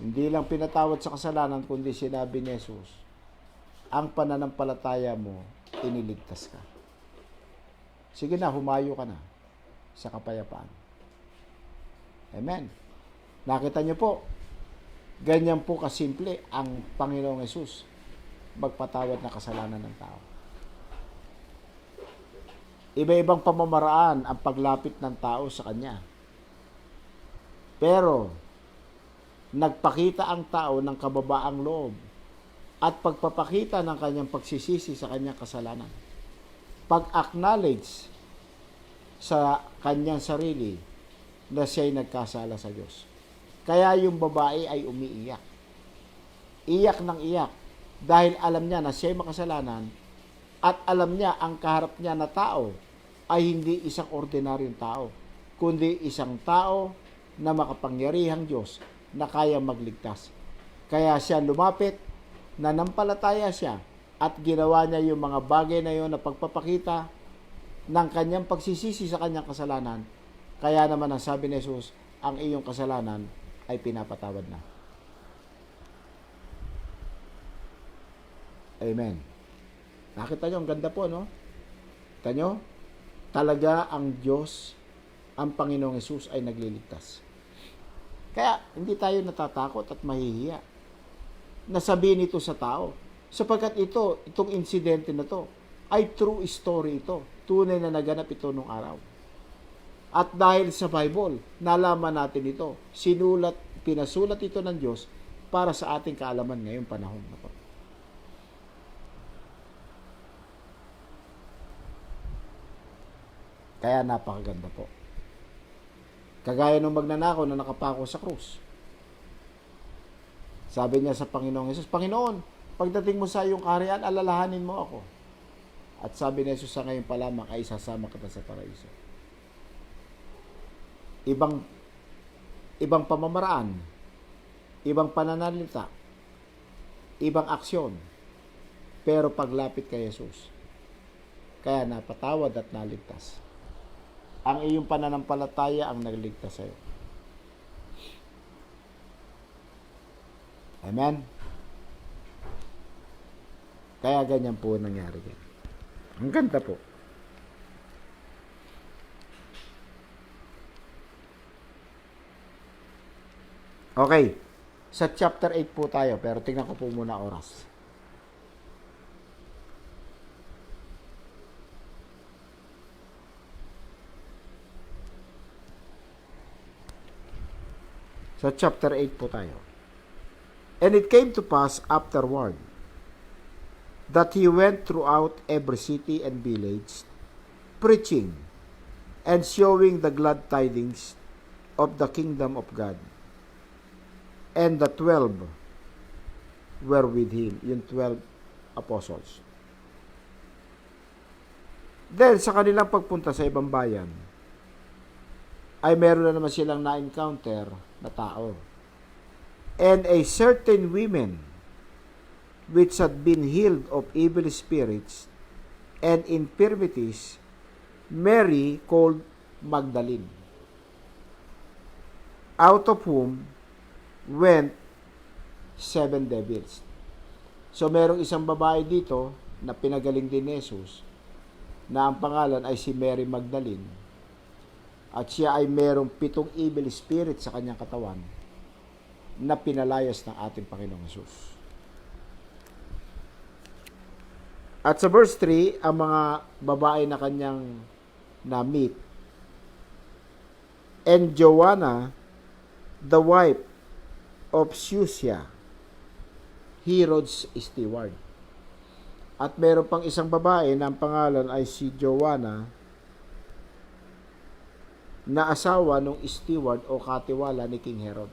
hindi lang pinatawad sa kasalanan, kundi sinabi ni Jesus, ang pananampalataya mo, iniligtas ka. Sige na, humayo ka na sa kapayapaan. Amen. Nakita niyo po, ganyan po kasimple ang Panginoong Yesus magpatawad na kasalanan ng tao. Iba-ibang pamamaraan ang paglapit ng tao sa Kanya. Pero, nagpakita ang tao ng kababaang loob at pagpapakita ng kanyang pagsisisi sa kanyang kasalanan. Pag-acknowledge sa kanyang sarili na siya'y nagkasala sa Diyos. Kaya yung babae ay umiiyak. Iyak ng iyak dahil alam niya na siya'y makasalanan at alam niya ang kaharap niya na tao ay hindi isang ordinaryong tao, kundi isang tao na makapangyarihang Diyos na kaya magligtas. Kaya siya lumapit, nanampalataya siya at ginawa niya yung mga bagay na yon na pagpapakita ng kanyang pagsisisi sa kanyang kasalanan. Kaya naman ang sabi ni Jesus, ang iyong kasalanan ay pinapatawad na. Amen. Nakita nyo, ang ganda po, no? Kita nyo? Talaga ang Diyos, ang Panginoong Hesus ay nagliligtas. Kaya hindi tayo natatakot at mahihiya na sabihin ito sa tao. Sapagkat itong insidente na to, ay true story ito. Tunay na naganap ito nung araw. At dahil sa Bible, nalaman natin ito. Pinasulat ito ng Diyos para sa ating kaalaman ngayong panahon na to. Kaya napakaganda po. Kagaya ng magnanakaw na nakapako sa krus. Sabi niya sa Panginoong Hesus, Panginoon, pagdating mo sa iyong kaharian, alalahanin mo ako. At sabi ni Jesus, sa ngayon pa lamang ay sasama kita sa paraiso. Ibang pamamaraan, ibang pananalita, ibang aksyon, pero paglapit kay Jesus, kaya napatawad at naligtas. Ang iyong pananampalataya ang nagligtas sa iyo. Amen? Kaya ganyan po nangyari yan. Ang ganda po. Okay. Sa chapter 8 po tayo, pero tingnan ko po muna oras. Sa chapter 8 po tayo. And it came to pass afterward that he went throughout every city and village, preaching and showing the glad tidings of the kingdom of God. And the 12 were with him, yung 12 apostles. Then, sa kanilang pagpunta sa ibang bayan, ay meron na naman silang na-encounter na tao. And a certain women which had been healed of evil spirits and infirmities, Mary called Magdalene, out of whom went 7 devils. So merong isang babae dito na pinagaling din ni Jesus na ang pangalan ay si Mary Magdalene. At siya ay merong 7 evil spirit sa kanyang katawan na pinalayas ng ating Panginoong Hesus. At sa verse 3, ang mga babae na kanyang na-meet. And Joanna, the wife of Susia, Herod's steward. At meron pang isang babae na ang pangalan ay si Joanna, na asawa ng steward o katiwala ni King Herod,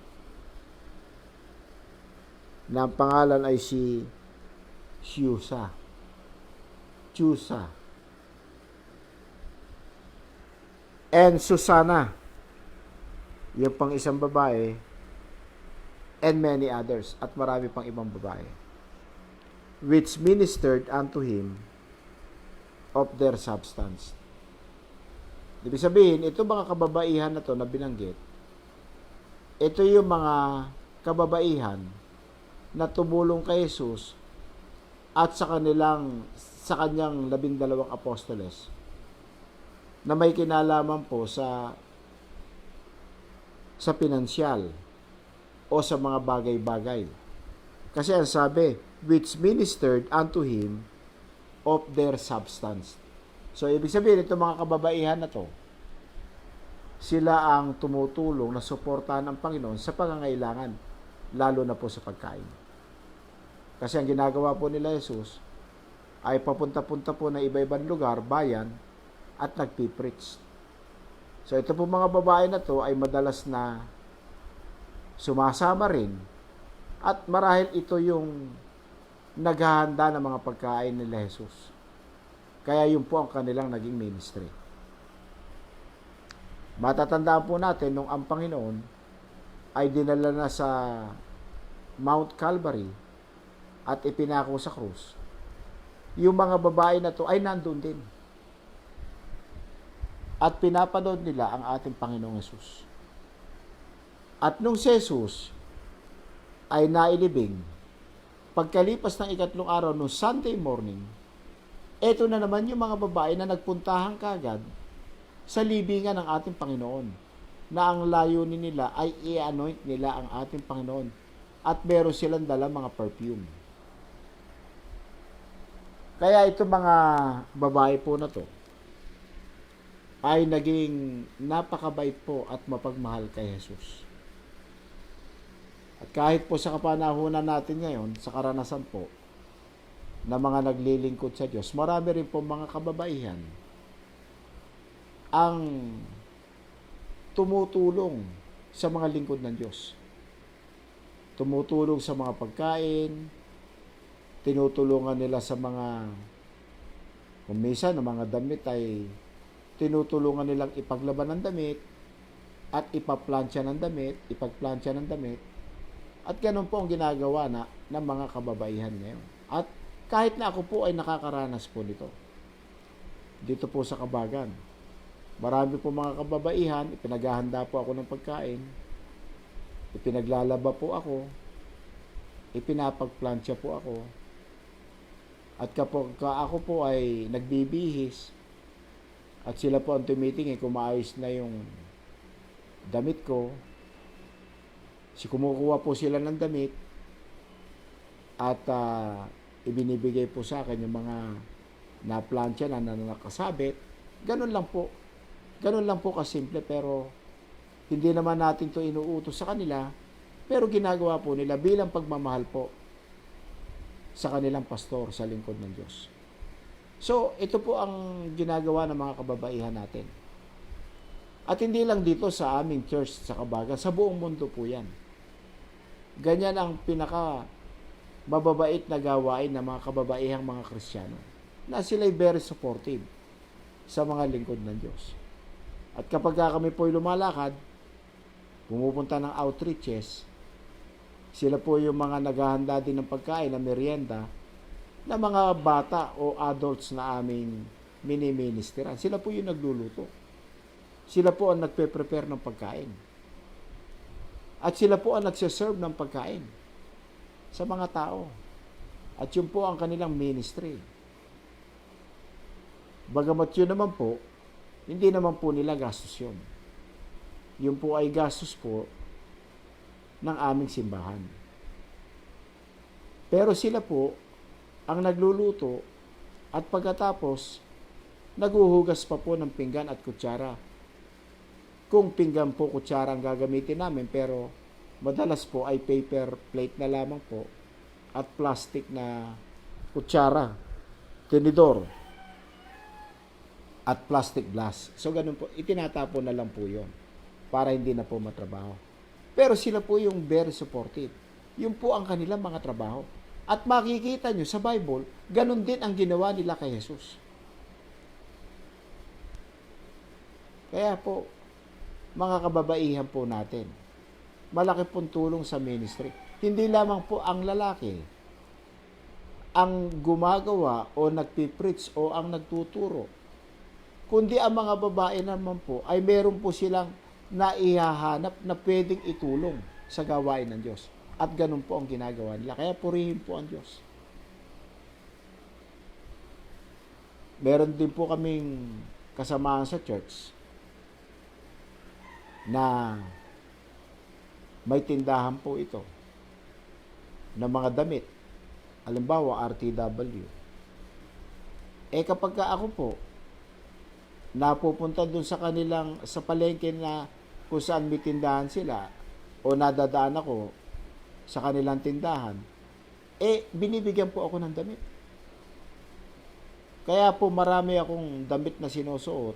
na ang pangalan ay si Chusa. And Susana, yung pang isang babae, and many others, at marami pang ibang babae, which ministered unto him of their substance. Ibig sabihin, ito mga kababaihan na to na binanggit, ito yung mga kababaihan na tumulong kay Jesus at sa kanyang 12 apostoles na may kinalaman po sa pinansyal o sa mga bagay-bagay. Kasi ang sabi, which ministered unto him of their substance. So, ibig sabihin, itong mga kababaihan na to, sila ang tumutulong na suportahan ng Panginoon sa pangangailangan, lalo na po sa pagkain. Kasi ang ginagawa po nila Jesus ay papunta-punta po na iba-ibang lugar, bayan, at nagpipreach. So, ito po mga babae na to ay madalas na sumasama rin at marahil ito yung naghahanda ng mga pagkain nila Jesus. Kaya yun po ang kanilang naging ministry. Matatandaan po natin nung ang Panginoon ay dinala na sa Mount Calvary at ipinako sa krus. Yung mga babae na to ay nandun din. At pinapanood nila ang ating Panginoong Jesus. At nung si Jesus ay nailibing, pagkalipas ng 3 araw nung Sunday morning, eto na naman yung mga babae na nagpuntahan kagad sa libingan ng ating Panginoon, na ang layunin nila ay i-anoint nila ang ating Panginoon at meron silang dala mga perfume. Kaya ito mga babae po na to ay naging napakabait po at mapagmahal kay Jesus. At kahit po sa kapanahunan natin ngayon, sa karanasan po, na mga naglilingkod sa Diyos, marami rin po mga kababaihan ang tumutulong sa mga lingkod ng Diyos. Tumutulong sa mga pagkain, tinutulungan nila sa mga, kung minsan ng mga damit ay tinutulungan nilang ipaglaban ng damit at ipaplansya ng damit, ipagplansya ng damit. At ganun po ang ginagawa ng mga kababaihan ngayon. At kahit na ako po ay nakakaranas po nito. Dito po sa Kabagan. Marami po mga kababaihan, ipinaghahanda po ako ng pagkain, ipinaglalaba po ako, ipinapagplansya po ako, at kapag ako po ay nagbibihis, at sila po ang tumitingin kung maayos na yung damit ko, kumukuha po sila ng damit, at ibinibigay po sa akin yung mga naplansya na nakasabit. Ganun lang po. Ganun lang po kasimple, pero hindi naman natin to inuutos sa kanila, pero ginagawa po nila bilang pagmamahal po sa kanilang pastor, sa lingkod ng Diyos. So, ito po ang ginagawa ng mga kababaihan natin. At hindi lang dito sa aming church sa Kabagan, sa buong mundo po yan. Ganyan ang pinaka mababait na gawain ng mga kababaihang mga Kristiyano, na sila'y very supportive sa mga lingkod ng Diyos. At kapag kami po'y lumalakad, pumupunta ng outreaches, sila po yung mga naghahanda din ng pagkain na merienda na mga bata o adults na aming mini-ministeran. Sila po yung nagluluto. Sila po ang nagpe-prepare ng pagkain. At sila po ang nagsiserve ng pagkain sa mga tao. At yun po ang kanilang ministry. Bagamat yun naman po, hindi naman po nila gastos yun. Yun po ay gastos po ng aming simbahan. Pero sila po ang nagluluto at pagkatapos naghuhugas pa po ng pinggan at kutsara. Kung pinggan po, kutsara ang gagamitin namin, pero madalas po ay paper plate na lamang po at plastic na kutsara, tinidor, at plastic glass. So ganun po, itinatapon na lang po yon para hindi na po matrabaho. Pero sila po yung very supportive. Yun po ang kanilang mga trabaho. At makikita nyo sa Bible, ganun din ang ginawa nila kay Jesus. Kaya po, mga kababaihan po natin, malaki pong tulong sa ministry. Hindi lamang po ang lalaki ang gumagawa o nagpipreach o ang nagtuturo. kundi ang mga babae naman po ay meron po silang naihahanap na pwedeng itulong sa gawain ng Diyos. At ganun po ang ginagawa nila. Kaya purihin po ang Diyos. Meron din po kaming kasamahan sa church na may tindahan po ito ng mga damit. Halimbawa, RTW. Kapag ka ako po, napupunta dun sa kanilang, sa palengke na kung saan may tindahan sila, o nadadaan ako sa kanilang tindahan, binibigyan po ako ng damit. Kaya po marami akong damit na sinusuot,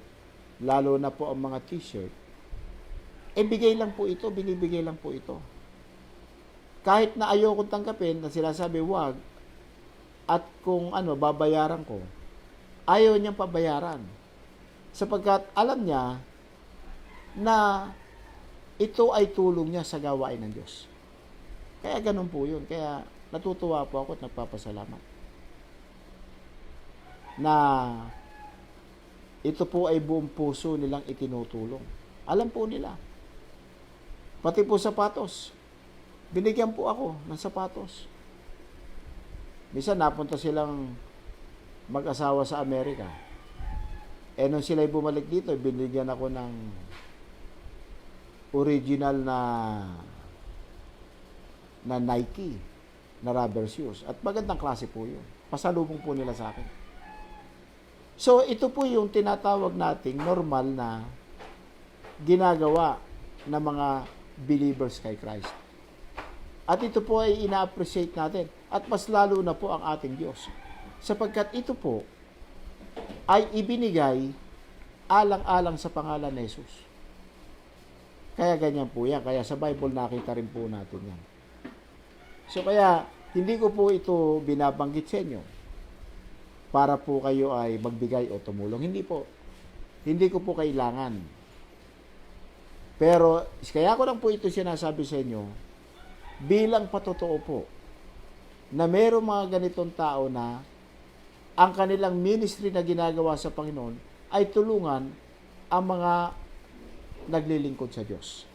lalo na po ang mga t-shirt. Bigay lang po ito, binibigay lang po ito. Kahit na ayokong tanggapin, na sila sabi, wag, at kung babayaran ko, ayaw niyang pabayaran. Sapagkat alam niya na ito ay tulong niya sa gawain ng Diyos. Kaya ganun po yun. Kaya natutuwa po ako at nagpapasalamat na ito po ay buong puso nilang itinutulong. Alam po nila. Pati po sapatos. Binigyan po ako ng sapatos. Minsan napunta silang mag-asawa sa Amerika. Nung sila'y bumalik dito, binigyan ako ng original na Nike na rubber shoes. At magandang klase po yun. Pasalubong po nila sa akin. So, ito po yung tinatawag nating normal na ginagawa ng mga believers kay Christ. At ito po ay ina-appreciate natin. At mas lalo na po ang ating Diyos. Sapagkat ito po ay ibinigay alang-alang sa pangalan ni Jesus. Kaya ganyan po yan. Kaya sa Bible nakita rin po natin yan. So kaya, hindi ko po ito binabanggit sa inyo para po kayo ay magbigay o tumulong. Hindi po. Hindi ko po kailangan. Pero, kaya ko lang po ito sinasabi sa inyo bilang patotoo po na mayroong mga ganitong tao na ang kanilang ministry na ginagawa sa Panginoon ay tulungan ang mga naglilingkod sa Diyos.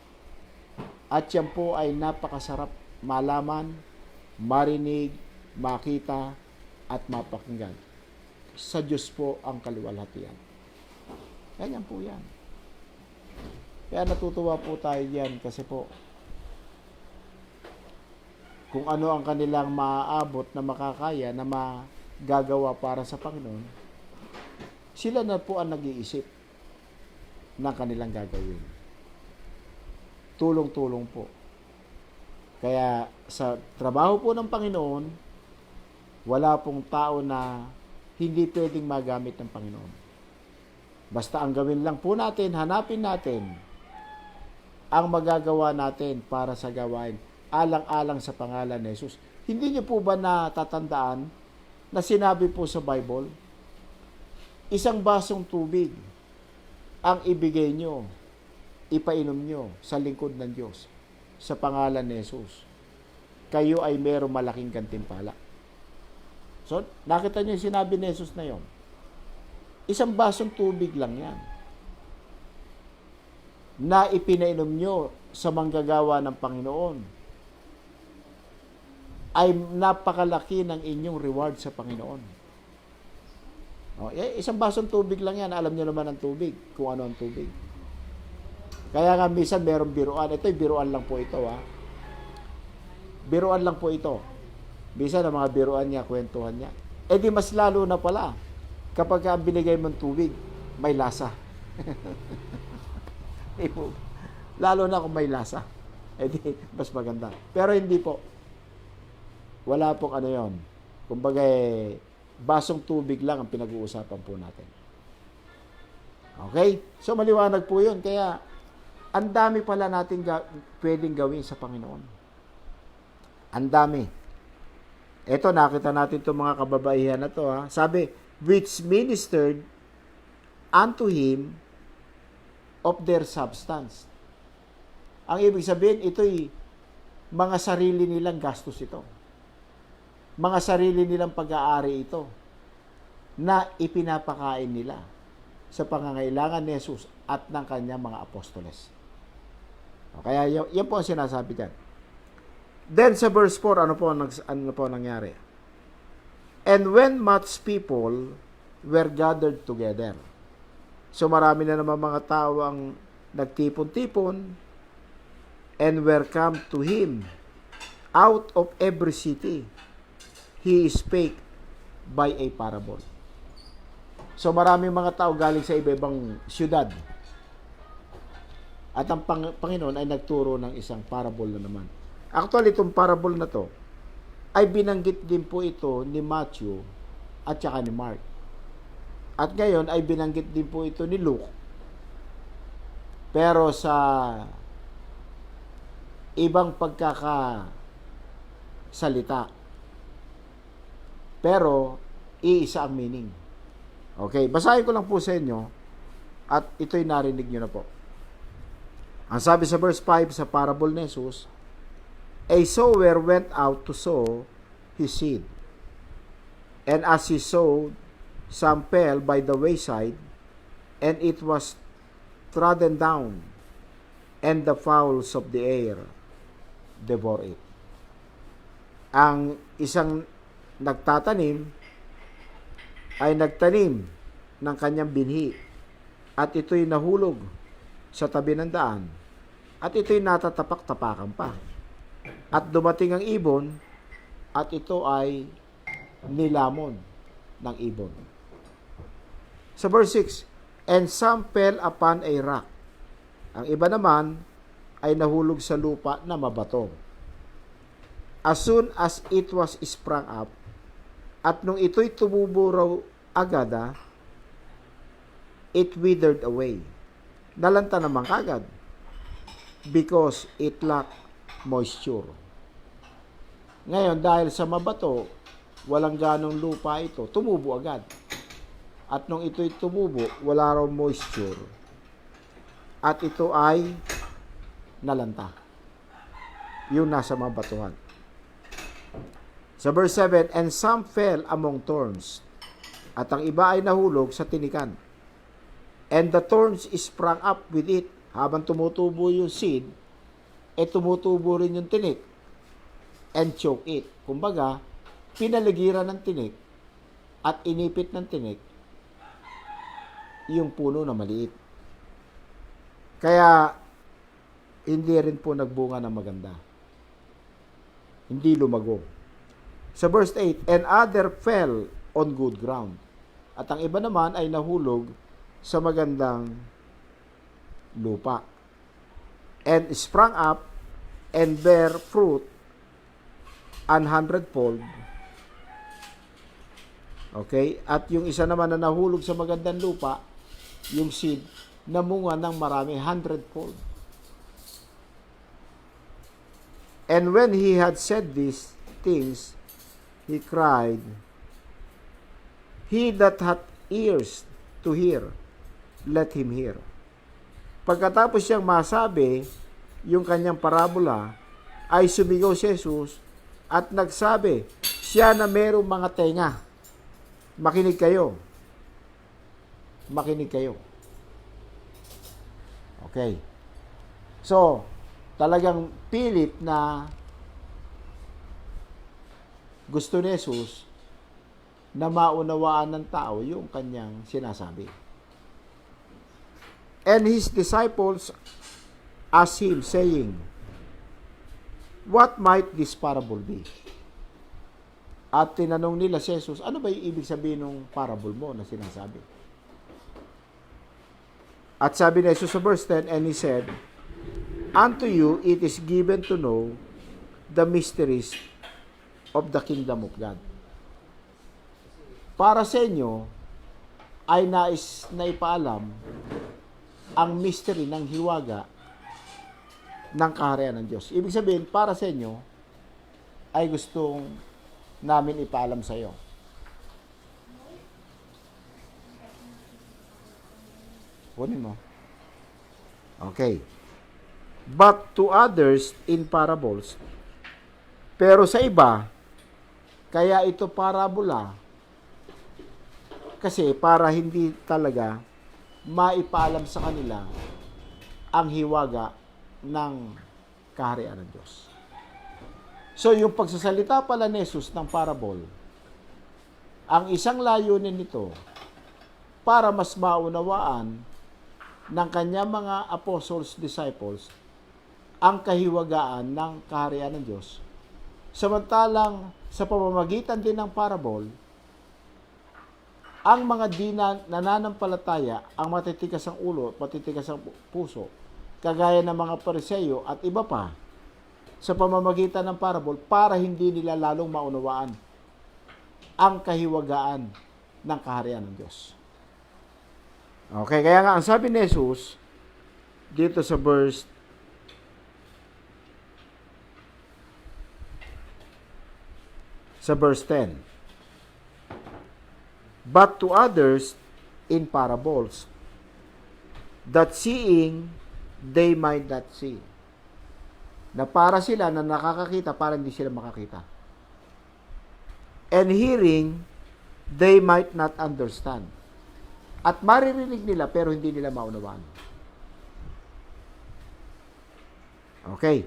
At yan po ay napakasarap malaman, marinig, makita, at mapakinggan. Sa Diyos po ang kaluwalhatian. Ganyan po yan. Kaya natutuwa po tayo yan kasi po kung ano ang kanilang maaabot na makakaya na magagawa para sa Panginoon, sila na po ang nag-iisip ng kanilang gagawin. Tulong-tulong po. Kaya sa trabaho po ng Panginoon, wala pong tao na hindi pwedeng magamit ng Panginoon. Basta ang gawin lang po natin, hanapin natin ang magagawa natin para sa gawain alang-alang sa pangalan ni Jesus. Hindi niyo po ba natatandaan na sinabi po sa Bible, isang basong tubig ang ibigay nyo, ipainom nyo sa lingkod ng Diyos sa pangalan ni Jesus. Kayo ay mayroong malaking gantimpala. So, nakita niyo yung sinabi ni Jesus na yon. Isang basong tubig lang yan na ipinainom nyo sa manggagawa ng Panginoon ay napakalaki ng inyong reward sa Panginoon. Isang basong tubig lang yan. Alam niyo naman ang tubig, kung ano ang tubig. Kaya nga minsan merong biruan. Ito'y biruan lang po ito. Biruan lang po ito. Minsan ang mga biruan niya, kwentuhan niya. Di mas lalo na pala kapag ang binigay mong tubig, may lasa. Lalo na kung may lasa. Di mas maganda. Pero hindi po. Wala pong ano yon. Kumbaga, basong tubig lang ang pinag-uusapan po natin. Okay? So, maliwanag po yun. Kaya, ang dami pala natin pwedeng gawin sa Panginoon. Ang dami. Ito, nakita natin itong mga kababaihan na to. Sabi, which ministered unto him of their substance. Ang ibig sabihin, ito'y mga sarili nilang gastos ito. Mga sarili nilang pag-aari ito na ipinapakain nila sa pangangailangan ni Jesus at ng kanyang mga apostoles. Kaya yan po ang sinasabi dyan. Then sa verse 4, ano po nangyari? And when much people were gathered together. So marami na naman mga tao ang nagtipon-tipon and were come to him out of every city. He spake by a parable. So maraming mga tao galing sa iba-ibang siyudad. At ang Panginoon ay nagturo ng isang parable na naman. Actually, itong parable na to ay binanggit din po ito ni Matthew at saka ni Mark. At ngayon ay binanggit din po ito ni Luke. Pero sa ibang pagkakasalita. Pero iisa ang meaning. Okay, basahin ko lang po sa inyo at ito'y narinig nyo na po. Ang sabi sa verse 5 sa parable ni Jesus, a sower went out to sow his seed. And as he sowed, some fell by the wayside, and it was trodden down, and the fowls of the air devour it. Ang isang nagtatanim ay nagtanim ng kanyang binhi, at ito'y nahulog sa tabi ng daan, at ito'y natatapak-tapakan pa. At dumating ang ibon, at ito ay nilamon ng ibon. Sa verse 6, and some fell upon a rock. Ang iba naman ay nahulog sa lupa na mabato. As soon as it was sprung up, at nung ito'y tumubo raw agad, it withered away. Nalanta naman kagad because it lacked moisture. Ngayon, dahil sa mabato, walang ganong lupa ito, tumubo agad. At nung ito'y tumubo, wala raw moisture. At ito ay nalanta. Yung nasa mabatuhan. Sa verse 7, and some fell among thorns. At ang iba ay nahulog sa tinikan. And the thorns sprang up with it. Habang tumutubo yung seed, tumutubo rin yung tinik. And choke it. Kumbaga, pinaligiran ng tinik at inipit ng tinik yung puno na maliit. Kaya, hindi rin po nagbunga ng maganda. Hindi lumago. Sa verse 8, and other fell on good ground. At ang iba naman ay nahulog sa magandang lupa. And sprang up and bear fruit 100-fold. Okay? At yung isa naman na nahulog sa magandang lupa, yung seed, namunga ng marami 100-fold. And when he had said these things, he cried, he that hath ears to hear, let him hear. Pagkatapos siyang masabi yung kanyang parabola, ay sumigaw si Jesus at nagsabi, siya na merong mga tenga, makinig kayo. Makinig kayo. Okay. So, talagang pilit na gusto ni Jesus na maunawaan ng tao yung kanyang sinasabi. And his disciples asked him, saying, what might this parable be? At tinanong nila si Jesus, ano ba yung ibig sabihin ng parable mo na sinasabi? At sabi ni Jesus sa verse 10, and he said, unto you it is given to know the mysteries of the kingdom of God. Para sa inyo, ay nais na ipaalam ang mystery ng hiwaga ng kaharian ng Diyos. Ibig sabihin, para sa inyo, ay gustong namin ipaalam sa iyo. Kunin mo. Okay. But to others in parables. Pero sa iba, kaya ito parabola, kasi para hindi talaga maipaalam sa kanila ang hiwaga ng kaharian ng Diyos. So, yung pagsasalita pala ni Jesus ng parable, ang isang layunin nito para mas maunawaan ng kanyang mga apostles, disciples, ang kahiwagaan ng kaharian ng Diyos. Samantalang sa pamamagitan din ng parable, ang mga nananampalataya, ang matitikas ang ulo, matitikas ang puso, kagaya ng mga Pariseo at iba pa, sa pamamagitan ng parable, para hindi nila lalong maunawaan ang kahiwagaan ng kaharian ng Diyos. Okay, kaya nga ang sabi ni Jesus dito sa verse 10. But to others in parables, that seeing they might not see. Na para sila na nakakakita, para hindi sila makakita. And hearing, they might not understand. At maririnig nila pero hindi nila maunawaan. Okay.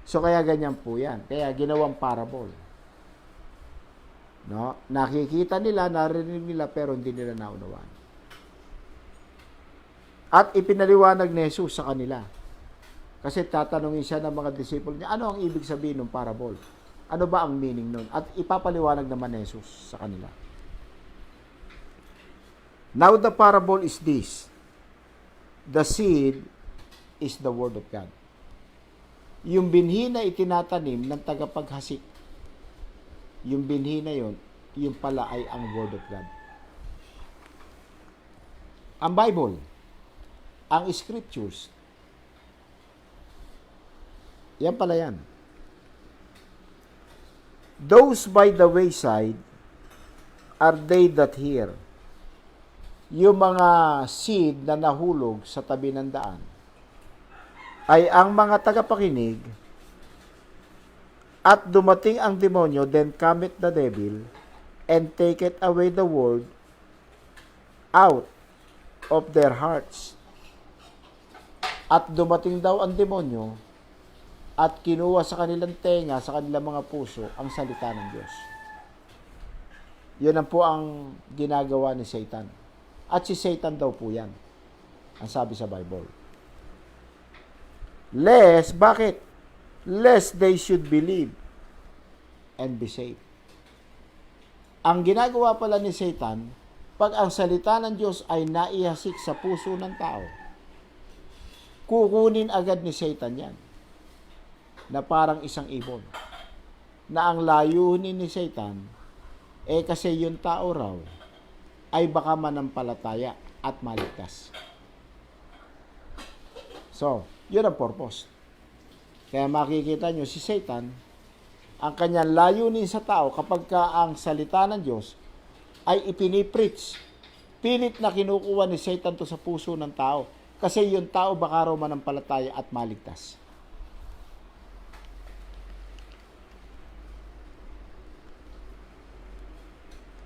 So kaya ganyan po yan. Kaya ginawang parable. No? Nakikita nila, naririnig nila pero hindi nila naunawaan. At ipinaliwanag ni Jesus sa kanila. Kasi tatanungin siya ng mga disciple niya, ano ang ibig sabihin ng parable? Ano ba ang meaning nun? At ipapaliwanag naman ni Jesus sa kanila. Now the parable is this. The seed is the word of God. Yung binhi na itinatanim ng tagapaghasik, yung binhi na yun, yung pala ay ang word of God. Ang Bible, ang scriptures, yan pala yan. Those by the wayside are they that hear. Yung mga seed na nahulog sa tabi ng daan ay ang mga tagapakinig, at dumating ang demonyo, then cometh the devil and taketh away the word out of their hearts. At dumating daw ang demonyo at kinuha sa kanilang tenga, sa kanilang mga puso, ang salita ng Diyos. Yun ang po ang ginagawa ni Satan. At si Satan daw po yan, ang sabi sa Bible. Bakit? Lest they should believe and be saved. Ang ginagawa pala ni Satan, pag ang salita ng Diyos ay naihasik sa puso ng tao, kukunin agad ni Satan yan, na parang isang ibon. Na ang layunin ni Satan, kasi yung tao raw, ay baka manampalataya at maligtas. So, yun ang purpose. Kaya makikita nyo si Satan, ang kanyang layunin sa tao kapag ka ang salita ng Diyos ay ipinipreach, pilit na kinukuha ni Satan to sa puso ng tao. Kasi yung tao baka raw manampalataya at maligtas.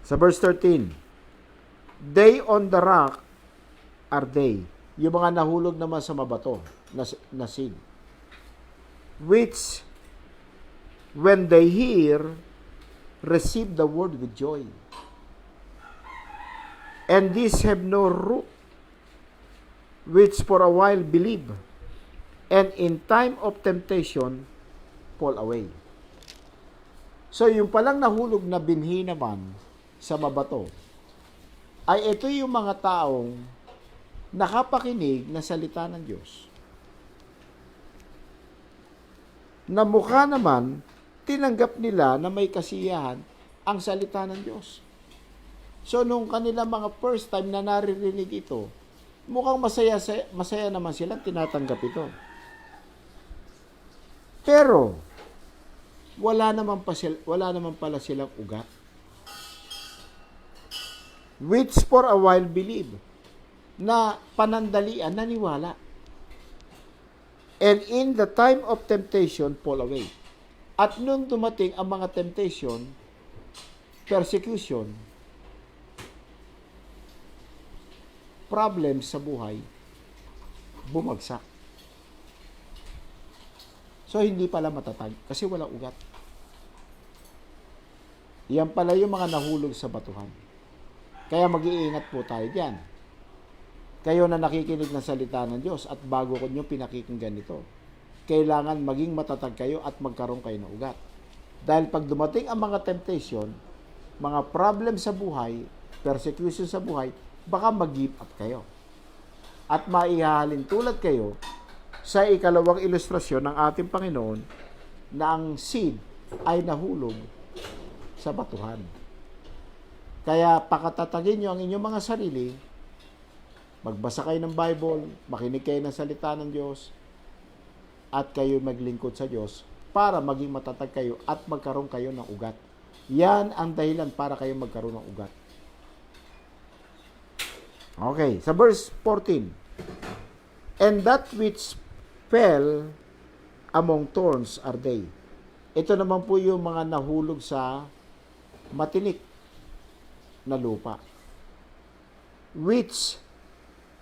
Sa verse 13, they on the rock are they. Yung mga nahulog naman sa mabato na seed. Which, when they hear, receive the word with joy. And these have no root, which for a while believe, and in time of temptation, fall away. So, yung palang nahulog na binhi naman sa mabato, ay ito yung mga taong nakapakinig na salita ng Diyos. Na mukha naman, tinanggap nila na may kasiyahan ang salita ng Diyos. So, nung kanila mga first time na naririnig ito, mukhang masaya naman sila, tinatanggap ito. Pero, wala naman pala silang ugat. Which for a while believe, na panandalian, naniwala. And in the time of temptation, fall away. At nung dumating ang mga temptation, persecution, problems sa buhay, bumagsak. So, hindi pala matatag kasi walang ugat. Yan pala yung mga nahulog sa batuhan. Kaya mag-iingat po tayo diyan. Kayo na nakikinig ng salita ng Diyos at bago ko nyo pinakikinggan ito, kailangan maging matatag kayo at magkaroon kayo ng ugat. Dahil pag dumating ang mga temptation, mga problem sa buhay, persecution sa buhay, baka mag-give up kayo. At maihahalin tulad kayo sa ikalawang ilustrasyon ng ating Panginoon na ang seed ay nahulog sa batuhan. Kaya pakatatagin nyo ang inyong mga sarili, magbasa kayo ng Bible, makinig kayo ng salita ng Diyos, at kayo maglingkod sa Diyos para maging matatag kayo at magkaroon kayo ng ugat. Yan ang dahilan para kayo magkaroon ng ugat. Okay, sa verse 14. And that which fell among thorns are they. Ito naman po yung mga nahulog sa matinik na lupa. Which,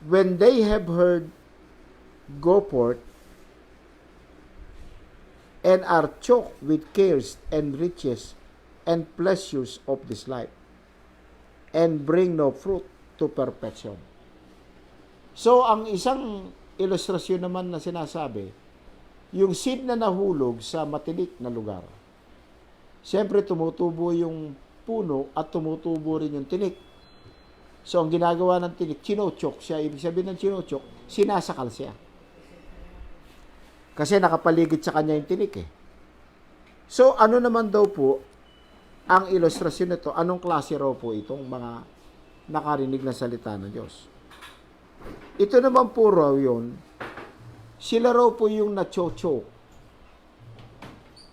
when they have heard, go forth, and are choked with cares and riches and pleasures of this life, and bring no fruit to perfection. So, ang isang ilustrasyon naman na sinasabi, yung seed na nahulog sa matinik na lugar. Siyempre, tumutubo yung puno at tumutubo rin yung tinik. So, ang ginagawa ng tinik, chinochok siya. Ibig sabihin ng chinochok, sinasakal siya. Kasi nakapaligid sa kanya yung tinik eh. So, ano naman daw po ang ilustrasyon nito? Anong klase raw po itong mga nakarinig na salita ng Diyos? Ito naman po raw yun, sila raw po yung nachochok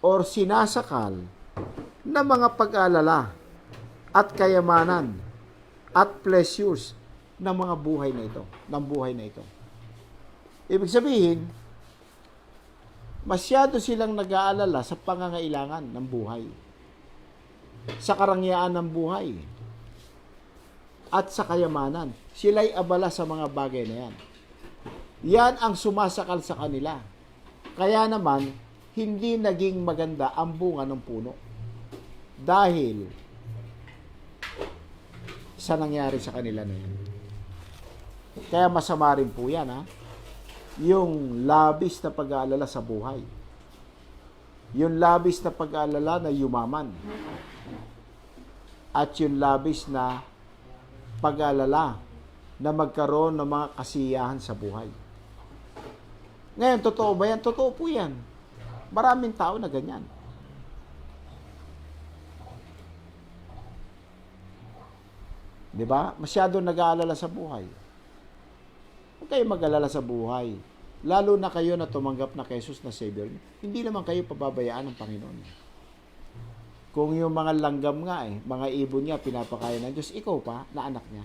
or sinasakal na mga pag-alala at kayamanan at pleasures ng mga buhay na ito, ng buhay na ito. Ibig sabihin, masyado silang nag-aalala sa pangangailangan ng buhay, sa karangyaan ng buhay, at sa kayamanan. Sila'y abala sa mga bagay na yan. Yan ang sumasakal sa kanila. Kaya naman, hindi naging maganda ang bunga ng puno. Dahil sa nangyari sa kanila na yan. Kaya masama rin po yan, ha? Yung labis na pag-aalala sa buhay. Yung labis na pag-aalala na yumaman. At yung labis na pag-aalala na magkaroon ng mga kasiyahan sa buhay. Ngayon, totoo ba yan? Totoo po yan. Maraming tao na ganyan. Di ba? Masyado nag-aalala sa buhay. Huwag kayo mag-alala sa buhay. Lalo na kayo na tumanggap na kay Jesus na Savior. Hindi naman kayo pababayaan ng Panginoon. Kung yung mga langgam nga mga ibon niya, pinapakain ng Diyos, ikaw pa, na anak niya.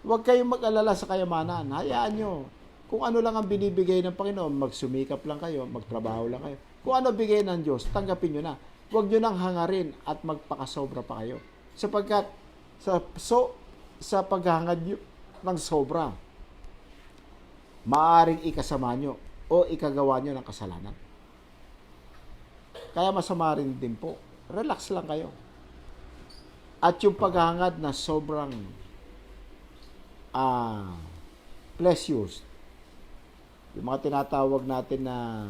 Huwag kayong mag-alala sa kayamanan. Hayaan nyo. Kung ano lang ang binibigay ng Panginoon, magsumikap lang kayo, magtrabaho lang kayo. Kung ano bigay ng Diyos, tanggapin nyo na. Huwag nyo nang hangarin at magpakasobra pa kayo. Sapagkat sa paghangad nyo ng sobra, maaring ikasama nyo o ikagawa nyo ng kasalanan. Kaya masama rin din po. Relax lang kayo. At yung paghangad na sobrang pleasures, yung mga tinatawag natin na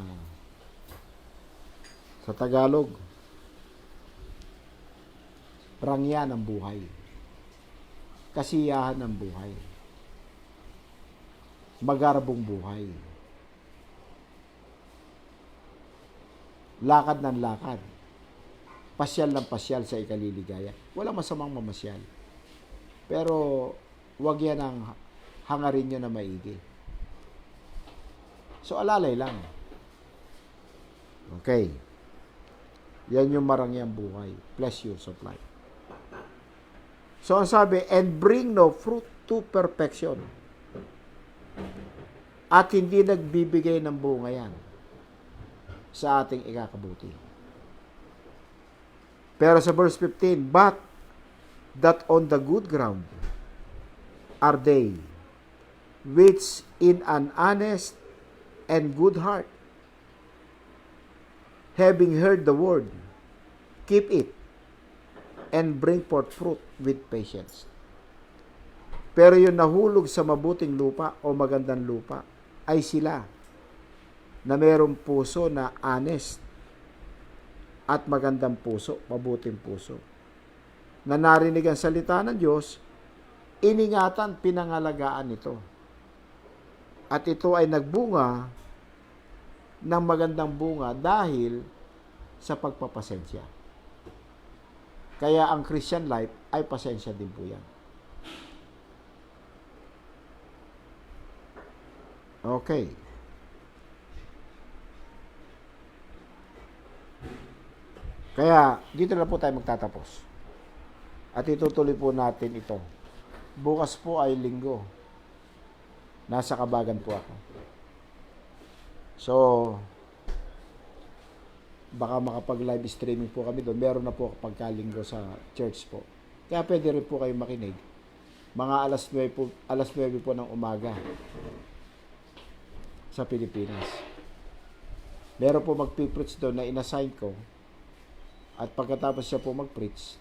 sa Tagalog, rangya ng buhay. Kasiyahan ng buhay. Magarbong buhay. Lakad ng lakad. Pasyal ng pasyal sa ikaliligaya. Walang masamang mamasyal. Pero, wag yan ang hangarin nyo na maigi. So, alalay lang. Okay. Yan yung marangyang buhay. Pleasures of life. So, ang sabi, and bring no fruit to perfection. At hindi nagbibigay ng bunga yan sa ating ikakabuti. Pero sa verse 15, but that on the good ground, are they, which in an honest and good heart, having heard the word, keep it, and bring forth fruit with patience. Pero yung nahulog sa mabuting lupa o magandang lupa ay sila na mayroong puso na honest at magandang puso, mabuting puso. Na narinig ang salita ng Diyos, iningatan, pinangalagaan ito. At ito ay nagbunga ng magandang bunga dahil sa pagpapasensya. Kaya ang Christian life ay pasensya din po yan. Okay. Kaya dito na po tayo magtatapos. At itutuloy po natin ito. Bukas po ay linggo. Nasa Kabagan po ako. So, baka makapag-live streaming po kami doon. Meron na po pagkalinggo sa church po. Kaya pwede rin po kayo makinig. Mga alas 9 po ng umaga sa Pilipinas. Meron po magpipreach doon na inassign ko. At pagkatapos siya po mag-preach,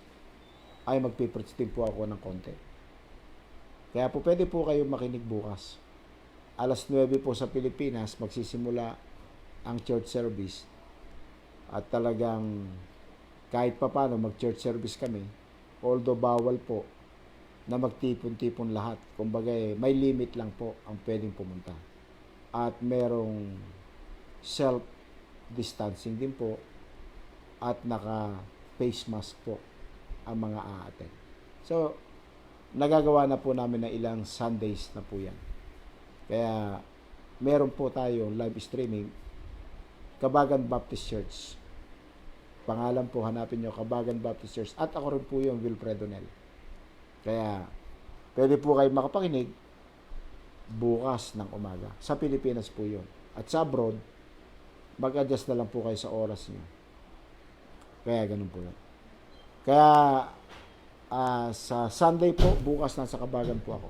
ay magpipreach din po ako ng konti. Kaya po pwede po kayo makinig bukas. Alas 9 po sa Pilipinas, magsisimula ang church service. At talagang kahit pa paano mag-church service kami, although bawal po na magtipon-tipon lahat. Kumbaga may limit lang po ang pwedeng pumunta. At merong self-distancing din po at naka-face mask po ang mga aaten. So, nagagawa na po namin na ilang Sundays na po yan. Kaya, meron po tayo live streaming Kabagan Baptist Church. Pangalan po, hanapin nyo, Kabagan Baptist Church. At ako rin po yung Wilfredo Nel. Kaya, pwede po kayo makapakinig bukas ng umaga. Sa Pilipinas po yun. At sa abroad, mag-adjust na lang po kayo sa oras nyo. Kaya ganun po yun. Kaya sa Sunday po, bukas nasa Kabagan po ako.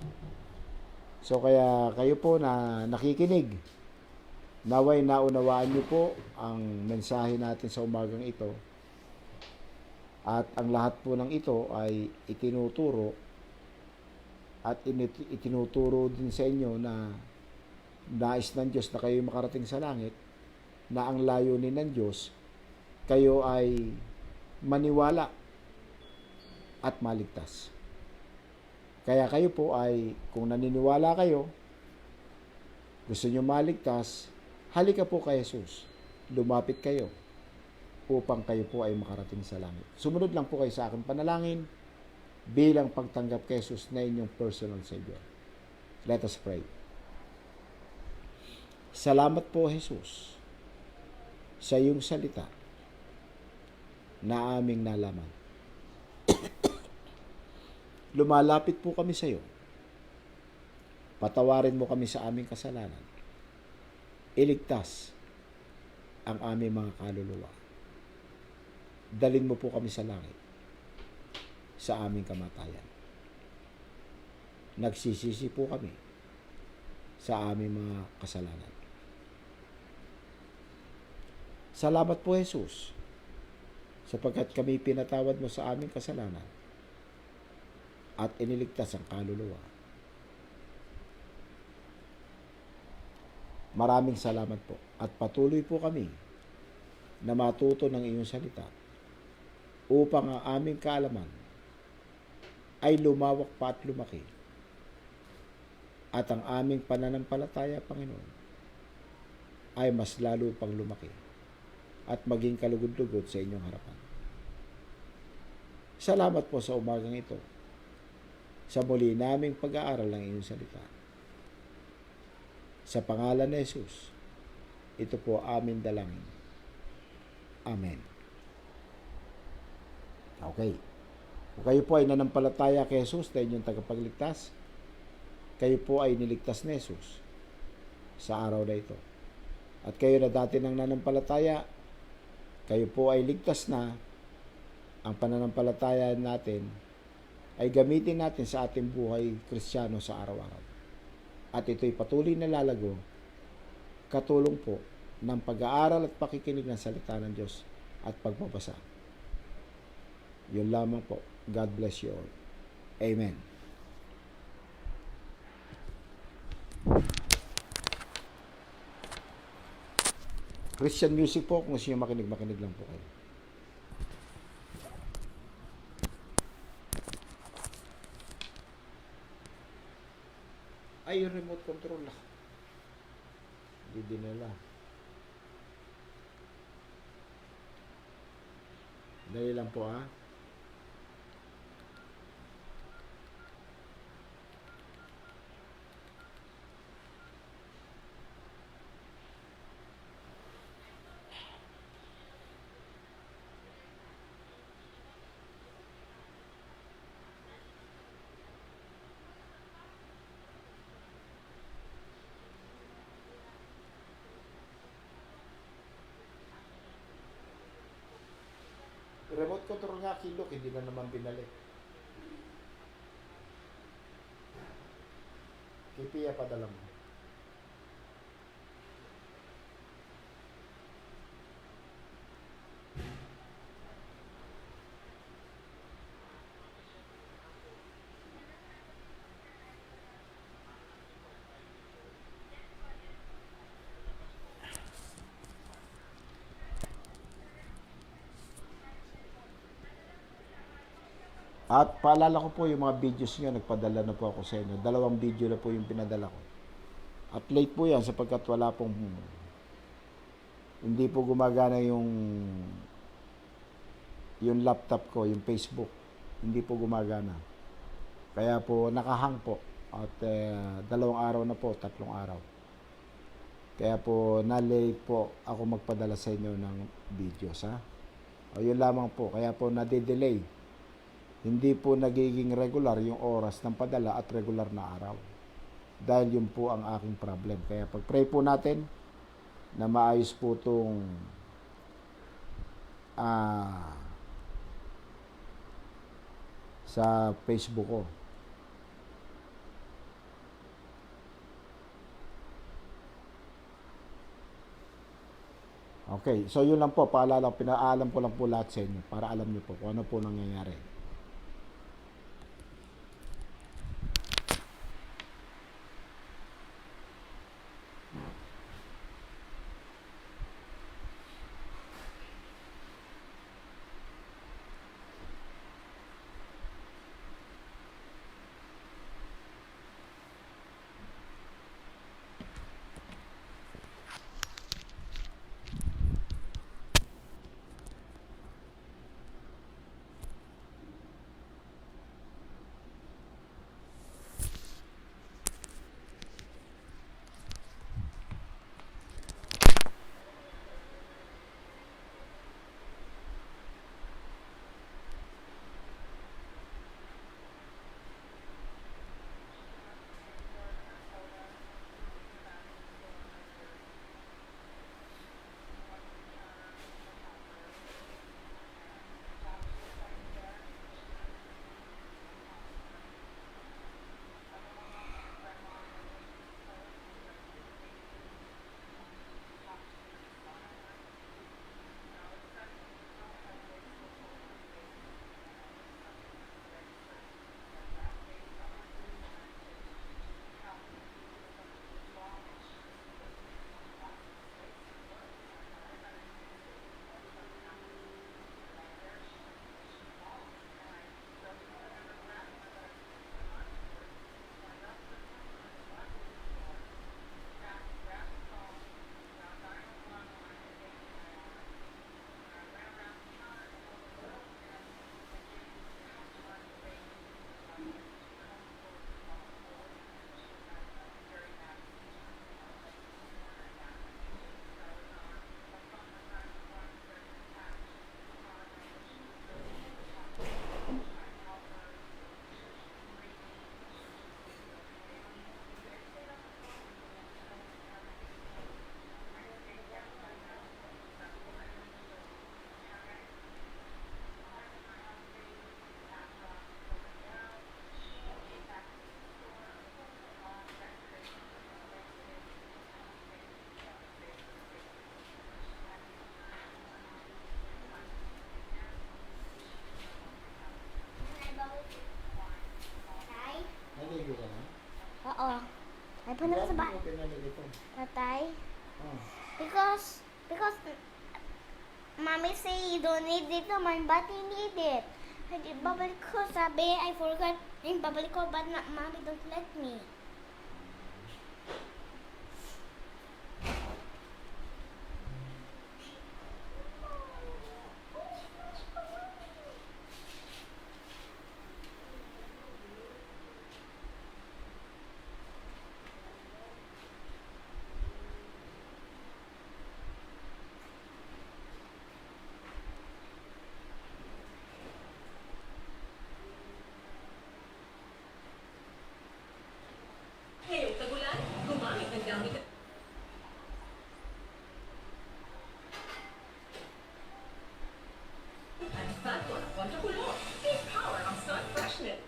So kaya kayo po na nakikinig, naway naunawaan nyo po ang mensahe natin sa umagang ito. At ang lahat po ng ito ay itinuturo at itinuturo din sa inyo na nais ng Diyos na kayo makarating sa langit, na ang layunin ng Diyos, kayo ay maniwala at maligtas. Kaya kayo po ay, kung naniniwala kayo, gusto nyo maligtas, halika po kay Jesus. Lumapit kayo upang kayo po ay makarating sa langit. Sumunod lang po kayo sa aking panalangin bilang pagtanggap kay Jesus na inyong personal Savior. Let us pray. Salamat po, Jesus, sa iyong salita na aming nalaman. Lumalapit po kami sa iyo. Patawarin mo kami sa aming kasalanan. Iligtas ang aming mga kaluluwa. Dalhin mo po kami sa langit, sa aming kamatayan. Nagsisisi po kami sa aming mga kasalanan. Salamat po, Jesus, sapagkat kami pinatawad mo sa aming kasalanan at iniligtas ang kaluluwa. Maraming salamat po at patuloy po kami na matuto ng iyong salita upang ang aming kaalaman ay lumawak pa at lumaki at ang aming pananampalataya, Panginoon, ay mas lalo pang lumaki at maging kalugod-lugod sa inyong harapan. Salamat po sa umagang ito sa muli naming pag-aaral ng iyong salita. Sa pangalan ni Jesus, ito po amin dalangin. Amen. Okay. Kung kayo po ay nanampalataya kay Jesus na inyong tagapagligtas, kayo po ay niligtas ni Jesus sa araw na ito. At kayo na dati nang nanampalataya, kayo po ay ligtas na. Ang pananampalataya natin ay gamitin natin sa ating buhay Kristiyano sa araw-araw. At ito'y patuloy na lalago, katulong po ng pag-aaral at pakikinig ng salita ng Diyos at pagbabasa. Yun lamang po. God bless you all. Amen. Christian music po, kung gusto nyo makinig lang po kayo. Ay, yung remote control na. Hindi dinala. Dali lang po ha. Remote control nga kilok, hindi na naman binalik. Kay Pia padala mo. At paalala ko po yung mga videos nyo, nagpadala na po ako sa inyo. 2 video na po yung pinadala ko. At late po yan sapagkat wala pong, hindi po gumagana yung laptop ko, yung Facebook. Hindi po gumagana. Kaya po nakahang po. At 2 araw na po, 3 araw. Kaya po na-late po ako magpadala sa inyo ng videos ha. O yun lamang po, kaya po nade-delay. Hindi po nagiging regular yung oras ng padala at regular na araw. Dahil yun po ang aking problem. Kaya pag-pray po natin na maayos po itong sa Facebook ko. Okay, so yun lang po, pinaalam ko lang po lahat sa inyo para alam niyo po kung ano po nangyayari.
Tay?
Oh.
Because mommy say you don't need it naman, but you need it. Hindi, babalik ko, sabi, I forgot. Babalik ko, but mommy don't let me.
Ngayong tagulan, gumamit ng gamit at Fatwa kontra kulor. Big power ang sun freshness.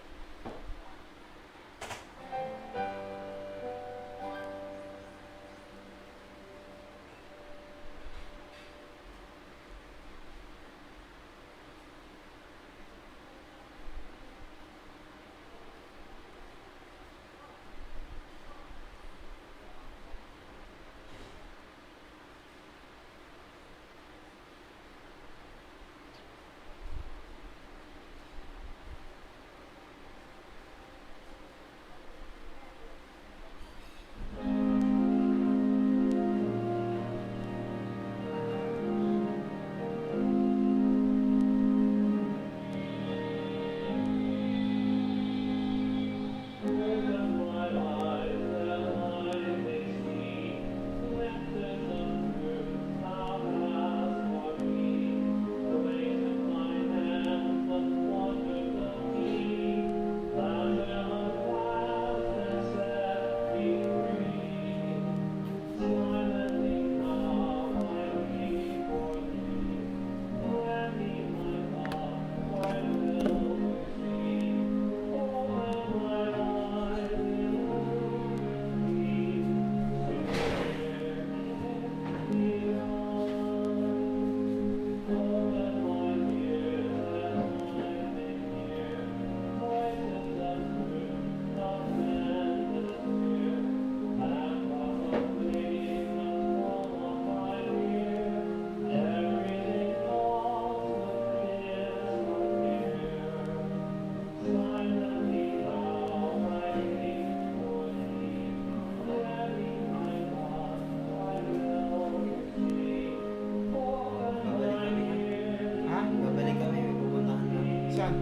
Ha?
Babalik kami, may pupuntahan na.
Saan?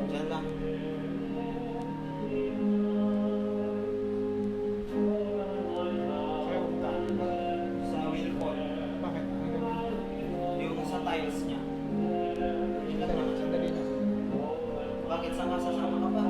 Diyan lang.
Saan punta?
Sa Wilpon.
Bakit?
Yung sa tiles niya. Yun lang naman.
Sandali na.
Bakit sasama ka ba?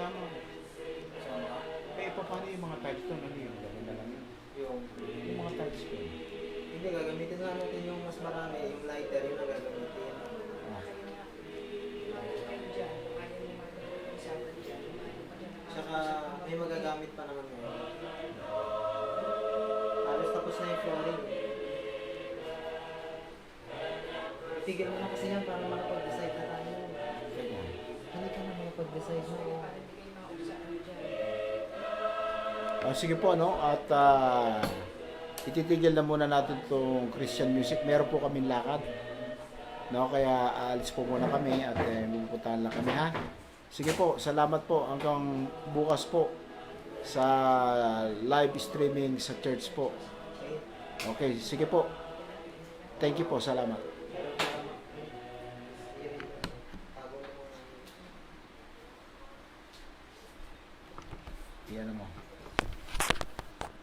Sama. Eh, paano yung mga tiles doon? Ano yun? Gawin na lang yun. Yung mga tiles ko.
Hindi, gagamitin lang natin yung mas marami, yung lighter, yun ang gagamitin.
Ah.
Tsaka may magagamit pa naman ngayon. Halos tapos na yung flooring. Itigil mo na kasi yan para makapag-decide na tayo.
Kaya.
Halika na makapag-decide na.
Sige po, no? At ititigil na muna natin itong Christian music. Meron po kaming lakad. No? Kaya aalis po muna kami at pupuntahan lang kami, ha? Sige po, salamat po. Hanggang bukas po sa live streaming sa church po. Okay, sige po. Thank you po, salamat. Iyan mo.